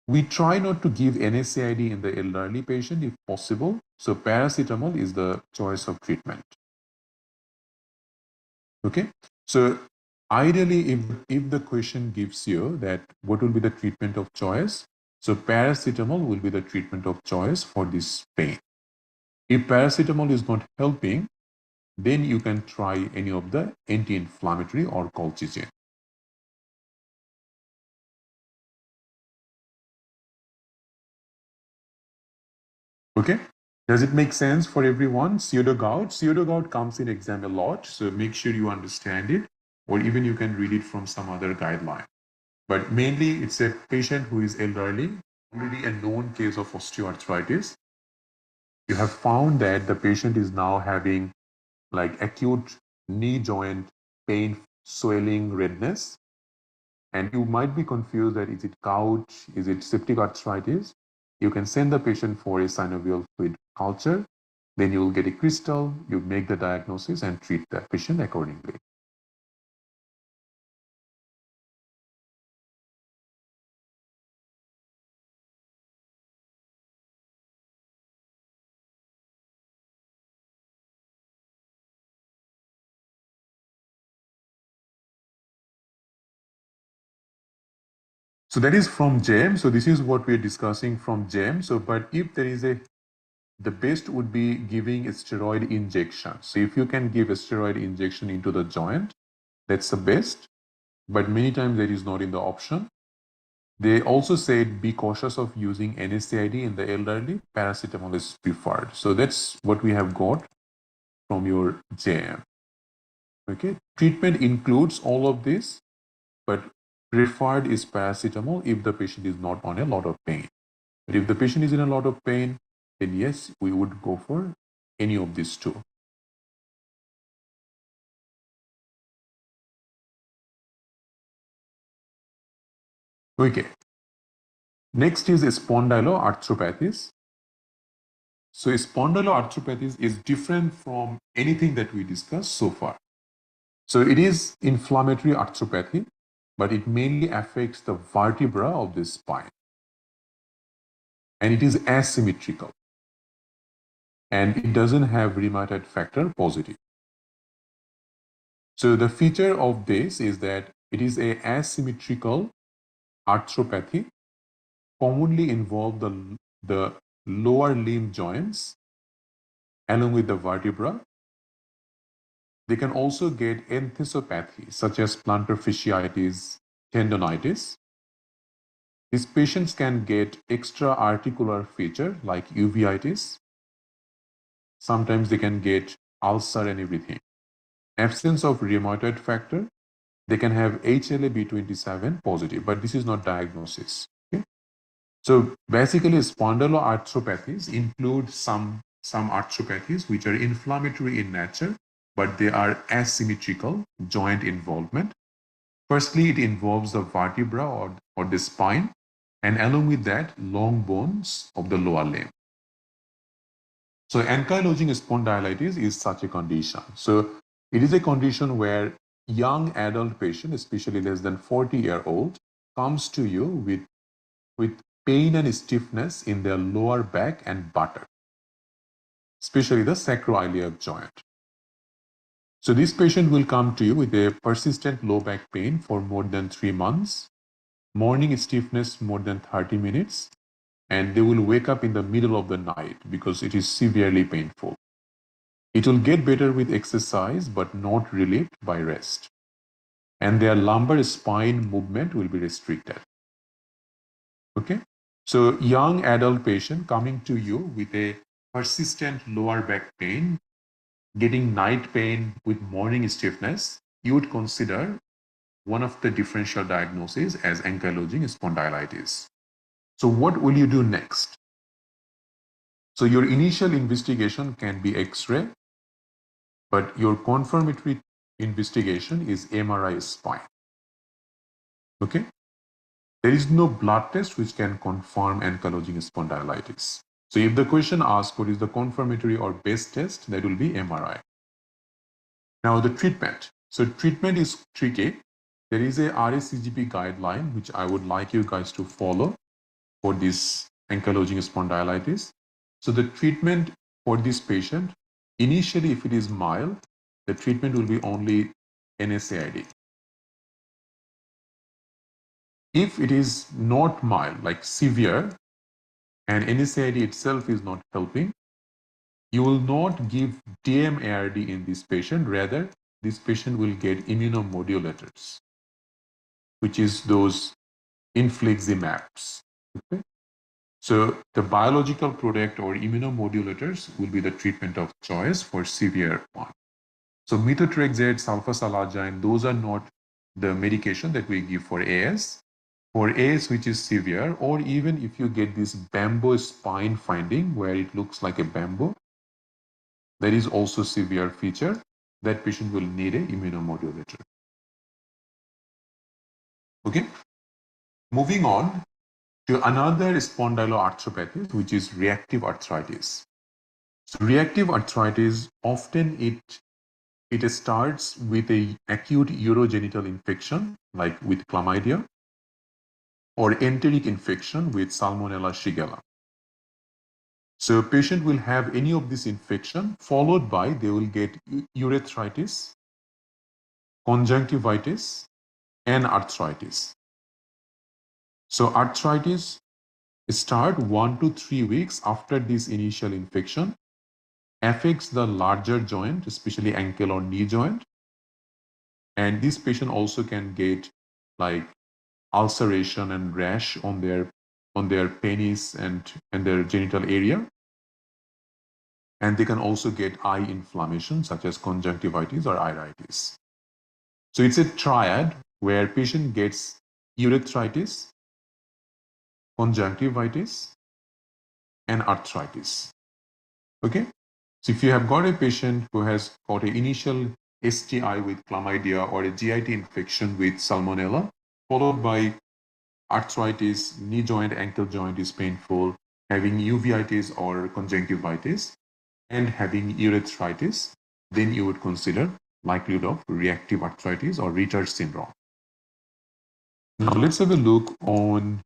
We try not to give NSAID in the elderly patient if possible. So paracetamol is the choice of treatment. Okay. So ideally, if the question gives you that what will be the treatment of choice, so paracetamol will be the treatment of choice for this pain. If paracetamol is not helping, then you can try any of the anti-inflammatory or colchicine. Okay. Does it make sense for everyone? Pseudogout. Pseudogout comes in exam a lot, so make sure you understand it, or even you can read it from some other guideline. But mainly, it's a patient who is elderly, already a known case of osteoarthritis. You have found that the patient is now having like acute knee joint pain, swelling, redness, and you might be confused that is it gout, is it septic arthritis? You can send the patient for a synovial fluid culture, then you will get a crystal, you make the diagnosis and treat that patient accordingly. So that is from JAM. So this is what we're discussing from JAM. So, but if there is the best would be giving a steroid injection. So if you can give a steroid injection into the joint, that's the best. But many times that is not in the option. They also said be cautious of using NSAID in the elderly. Paracetamol is preferred. So that's what we have got from your JAM. Okay. Treatment includes all of this, but preferred is paracetamol if the patient is not on a lot of pain. But if the patient is in a lot of pain, then yes, we would go for any of these two. Okay. Next is spondyloarthropathies. So spondyloarthropathies is different from anything that we discussed so far. So it is inflammatory arthropathy, but it mainly affects the vertebra of the spine. And it is asymmetrical. And it doesn't have rheumatoid factor positive. So the feature of this is that it is a asymmetrical arthropathy, commonly involve the lower limb joints along with the vertebra. They can also get enthesopathy, such as plantar fasciitis, tendonitis. These patients can get extra articular feature like uveitis. Sometimes they can get ulcer and everything. Absence of rheumatoid factor, they can have HLA-B27 positive, but this is not diagnosis. Okay? So basically, spondyloarthropathies include some arthropathies which are inflammatory in nature, but they are asymmetrical joint involvement. Firstly, it involves the vertebra or the spine, and along with that, long bones of the lower limb. So ankylosing spondylitis is such a condition. So it is a condition where young adult patient, especially less than 40-year-old, comes to you with pain and stiffness in their lower back and buttock, especially the sacroiliac joint. So this patient will come to you with a persistent low back pain for more than 3 months, morning stiffness more than 30 minutes, and they will wake up in the middle of the night because it is severely painful. It will get better with exercise but not relieved by rest. And their lumbar spine movement will be restricted. Okay? So young adult patient coming to you with a persistent lower back pain, getting night pain with morning stiffness, you would consider one of the differential diagnoses as ankylosing spondylitis. So what will you do next? So your initial investigation can be X-ray, but your confirmatory investigation is MRI spine. Okay? There is no blood test which can confirm ankylosing spondylitis. So if the question asks what is the confirmatory or best test, that will be MRI. Now the treatment. So treatment is tricky. There is a RSCGP guideline which I would like you guys to follow for this ankylosing spondylitis. So the treatment for this patient, initially if it is mild, the treatment will be only NSAID. If it is not mild, like severe, and NSAID itself is not helping, you will not give DMARD in this patient. Rather, this patient will get immunomodulators, which is those infliximabs. Okay? So the biological product or immunomodulators will be the treatment of choice for severe one. So methotrexate, sulfasalazine, those are not the medication that we give for AS. For AS which is severe, or even if you get this bamboo spine finding where it looks like a bamboo, that is also severe feature, that patient will need a immunomodulator. Okay. Moving on to another spondyloarthropathy, which is reactive arthritis. So reactive arthritis, often it starts with a acute urogenital infection, like with chlamydia, or enteric infection with Salmonella shigella. So a patient will have any of this infection, followed by they will get urethritis, conjunctivitis, and arthritis. So arthritis start 1 to 3 weeks after this initial infection, affects the larger joint, especially ankle or knee joint. And this patient also can get like ulceration and rash on their penis and their genital area. And they can also get eye inflammation such as conjunctivitis or iritis. So it's a triad where patient gets urethritis, conjunctivitis, and arthritis. Okay? So if you have got a patient who has got an initial STI with chlamydia or a GIT infection with Salmonella, followed by arthritis, knee joint, ankle joint is painful, having uveitis or conjunctivitis, and having urethritis, then you would consider likelihood of reactive arthritis or Ritter syndrome. Now let's have a look on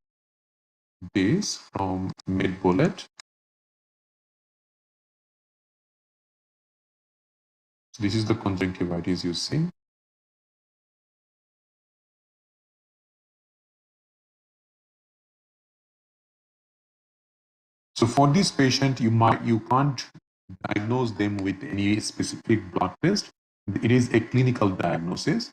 this from MedBullet. So this is the conjunctivitis you see. So for this patient, you can't diagnose them with any specific blood test. It is a clinical diagnosis.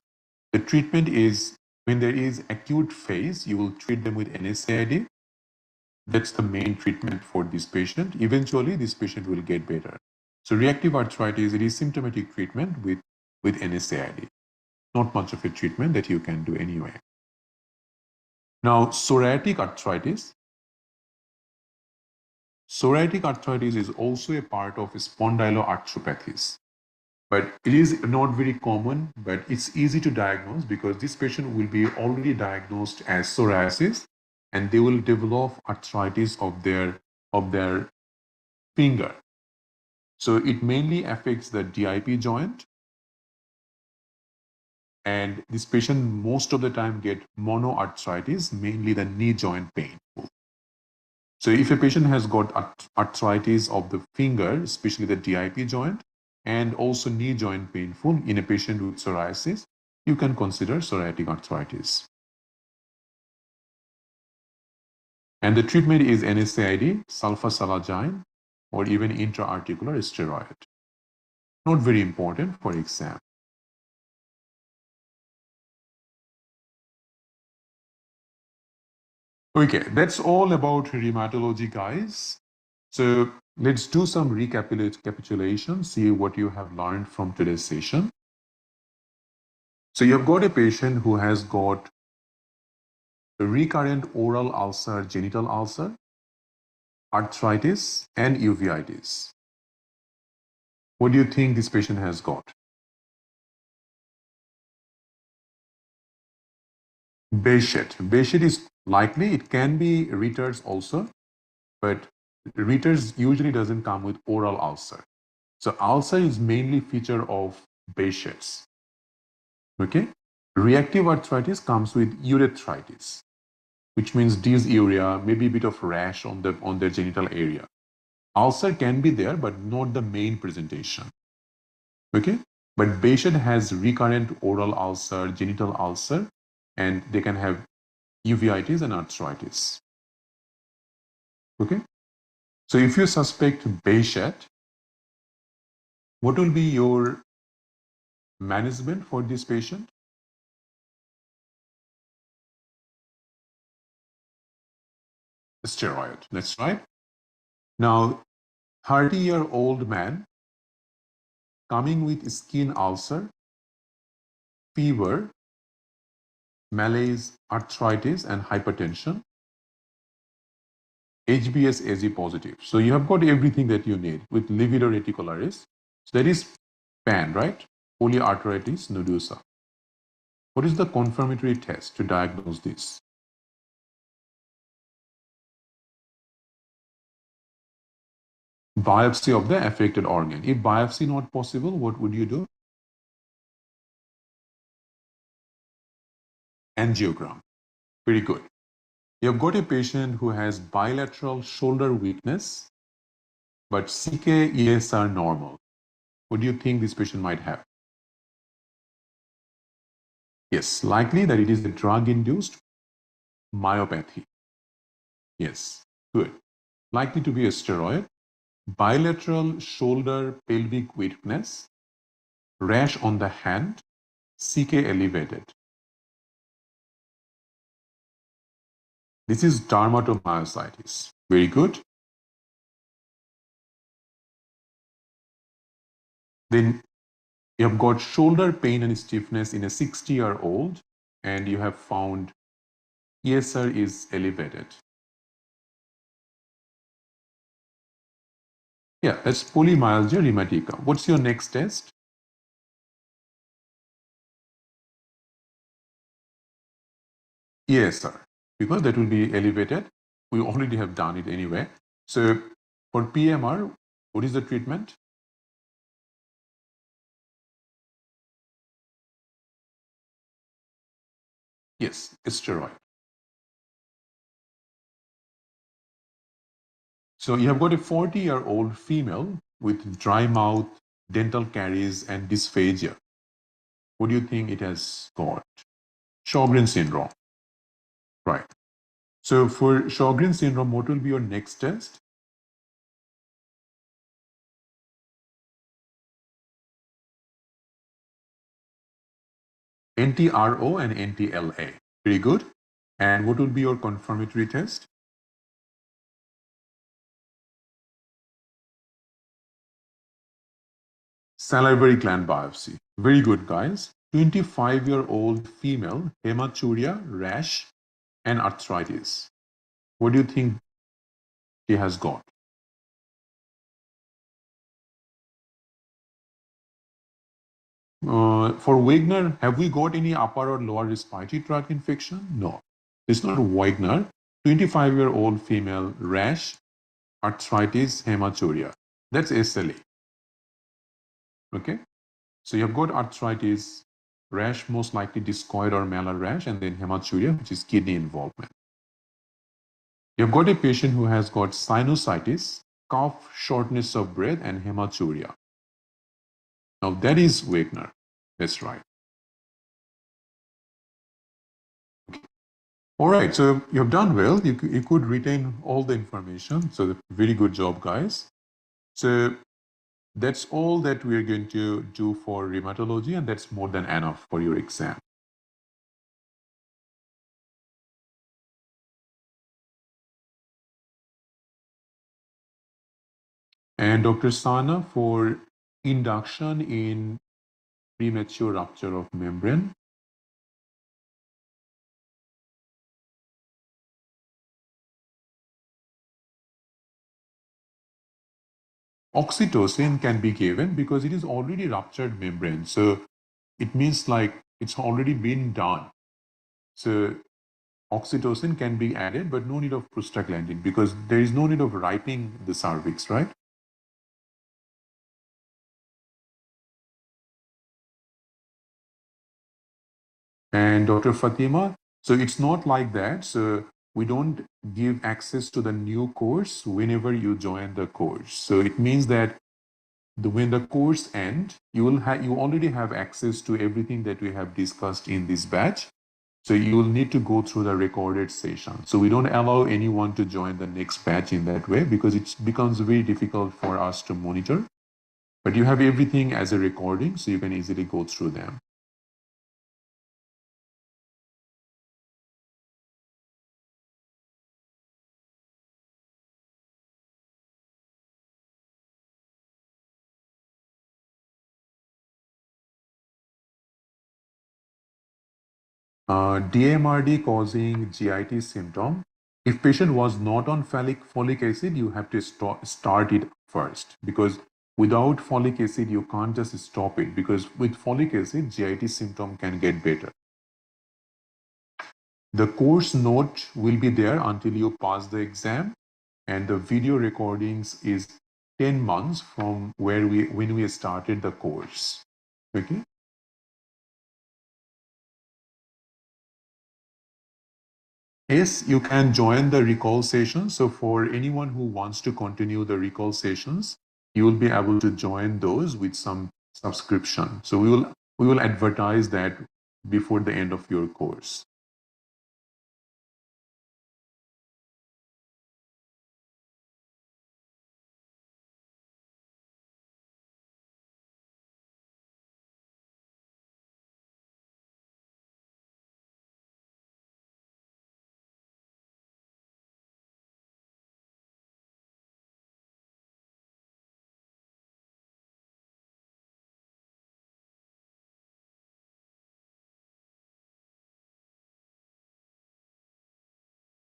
The treatment is when there is acute phase, you will treat them with NSAID. That's the main treatment for this patient. Eventually, this patient will get better. So reactive arthritis, it is symptomatic treatment with NSAID. Not much of a treatment that you can do anyway. Now, psoriatic arthritis. Psoriatic arthritis is also a part of spondyloarthropathies. But it is not very common, but it's easy to diagnose because this patient will be already diagnosed as psoriasis and they will develop arthritis of their finger. So it mainly affects the DIP joint. And this patient most of the time get monoarthritis, mainly the knee joint pain. So if a patient has got arthritis of the finger, especially the DIP joint, and also knee joint painful in a patient with psoriasis, you can consider psoriatic arthritis. And the treatment is NSAID, sulfasalazine, or even intra-articular steroid. Not very important for exam. Okay, that's all about rheumatology, guys. So let's do some recapitulation, see what you have learned from today's session. So you have got a patient who has got a recurrent oral ulcer, genital ulcer, arthritis, and uveitis. What do you think this patient has got? Behcet. Behcet is likely. It can be Ritter's also, but Ritter's usually doesn't come with oral ulcer. So ulcer is mainly feature of Behcet's. Okay. Reactive arthritis comes with urethritis, which means dysuria, maybe a bit of rash on their genital area. Ulcer can be there, but not the main presentation. Okay. But Behcet has recurrent oral ulcer, genital ulcer, and they can have uveitis and arthritis. Okay. So if you suspect Behcet, what will be your management for this patient? Steroid. That's right. Now, 30-year-old man coming with skin ulcer, fever, malaise, arthritis, and hypertension, HBsAg positive. So you have got everything that you need with livedo reticularis. So that is PAN, right? Polyarteritis nodosa. What is the confirmatory test to diagnose this? Biopsy of the affected organ. If biopsy not possible, what would you do? Angiogram. Very good. You have got a patient who has bilateral shoulder weakness, but CK-ES are normal. What do you think this patient might have? Yes, likely that it is a drug-induced myopathy. Yes, good. Likely to be a steroid. Bilateral shoulder pelvic weakness, rash on the hand, CK elevated. This is dermatomyositis. Very good. Then you have got shoulder pain and stiffness in a 60-year-old, and you have found ESR is elevated. Yeah, that's polymyalgia rheumatica. What's your next test? ESR, because that will be elevated. We already have done it anyway. So for PMR, what is the treatment? Yes, steroid. So you have got a 40-year-old female with dry mouth, dental caries, and dysphagia. What do you think it has got? Sjogren syndrome. Right. So for Sjogren syndrome, what will be your next test? NTRO and NTLA. Very good. And what will be your confirmatory test? Salivary gland biopsy. Very good, guys. 25-year-old female, hematuria, rash, and arthritis. What do you think she has got? For Wagner, have we got any upper or lower respiratory tract infection? No. It's not Wagner. 25-year-old female, rash, arthritis, hematuria. That's SLA. Okay. So you've got arthritis, rash, most likely discoid or malar rash, and then hematuria, which is kidney involvement. You've got a patient who has got sinusitis, cough, shortness of breath, and hematuria. Now that is Wagner. That's right. All right, so you've done well. You could retain all the information. So very good job, guys. So that's all that we're going to do for rheumatology, and that's more than enough for your exam. And Dr. Sana for induction in premature rupture of membrane. Oxytocin can be given because it is already ruptured membrane. So it means like it's already been done. So oxytocin can be added, but no need of prostaglandin because there is no need of ripening the cervix, right? And Dr. Fatima, so it's not like that. So we don't give access to the new course whenever you join the course. So it means that when the course ends, you already have access to everything that we have discussed in this batch. So you will need to go through the recorded session. So we don't allow anyone to join the next batch in that way because it becomes very difficult for us to monitor. But you have everything as a recording, so you can easily go through them. DMRD causing GIT symptom. If patient was not on folic acid, you have to start it first because without folic acid, you can't just stop it because with folic acid, GIT symptom can get better. The course note will be there until you pass the exam, and the video recordings is 10 months from when we started the course. Okay. Yes, you can join the recall session. So for anyone who wants to continue the recall sessions, you will be able to join those with some subscription. So we will advertise that before the end of your course.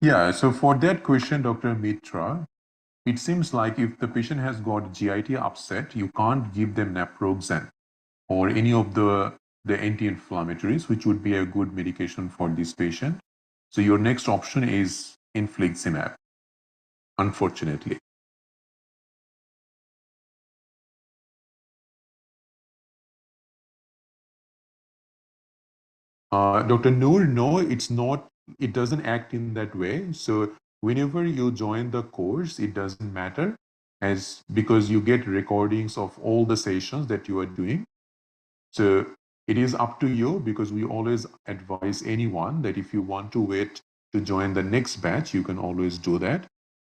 Yeah, so for that question, Dr. Mitra, it seems like if the patient has got GIT upset, you can't give them naproxen or any of the anti-inflammatories, which would be a good medication for this patient. So your next option is infliximab, unfortunately. Dr. Noor, no, it's not, it doesn't act in that way. So whenever you join the course, it doesn't matter as because you get recordings of all the sessions that you are doing. So it is up to you because we always advise anyone that if you want to wait to join the next batch, you can always do that.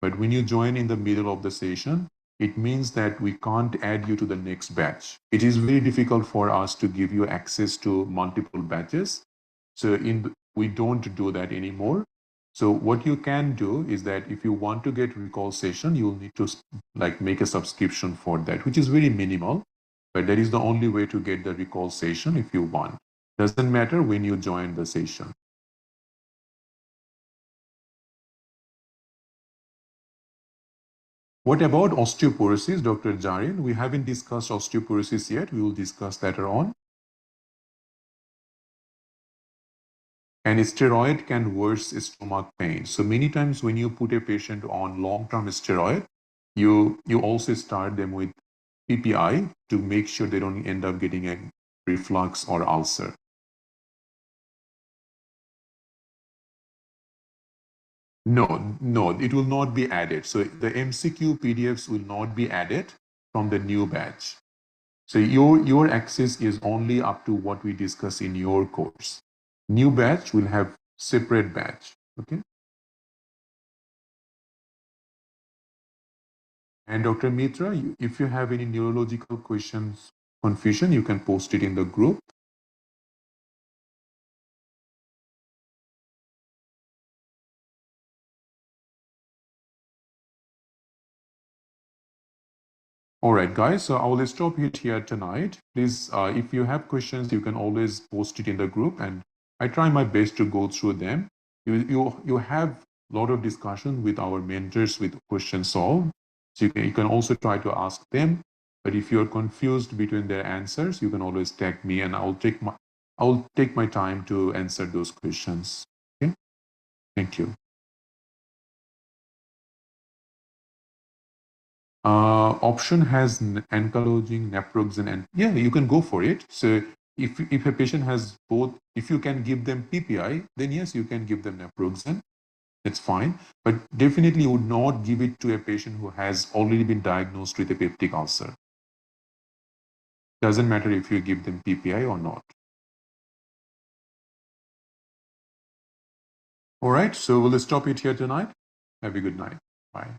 But when you join in the middle of the session, it means that we can't add you to the next batch. It is very difficult for us to give you access to multiple batches. So we don't do that anymore. So what you can do is that if you want to get recall session, you'll need to like make a subscription for that, which is very minimal. But that is the only way to get the recall session if you want. Doesn't matter when you join the session. What about osteoporosis, Dr. Jarin? We haven't discussed osteoporosis yet. We will discuss later on. And steroid can worsen stomach pain. So many times when you put a patient on long-term steroid, you also start them with PPI to make sure they don't end up getting a reflux or ulcer. No, no, it will not be added. So the MCQ PDFs will not be added from the new batch. So your access is only up to what we discuss in your course. New batch will have separate batch. Okay. And Dr. Mitra, if you have any neurological questions, confusion, you can post it in the group. All right, guys, so I will stop it here tonight. Please, if you have questions, you can always post it in the group, and I try my best to go through them. You have a lot of discussion with our mentors with questions solved. So you can also try to ask them. But if you're confused between their answers, you can always tag me, and I'll take my time to answer those questions. Okay, thank you. Option has ankylosing naproxen, and yeah, you can go for it. So if a patient has both, if you can give them PPI, then yes, you can give them naproxen. That's fine, but definitely you would not give it to a patient who has already been diagnosed with a peptic ulcer. Doesn't matter if you give them PPI or not. All right, so we'll stop it here tonight. Have a good night. Bye.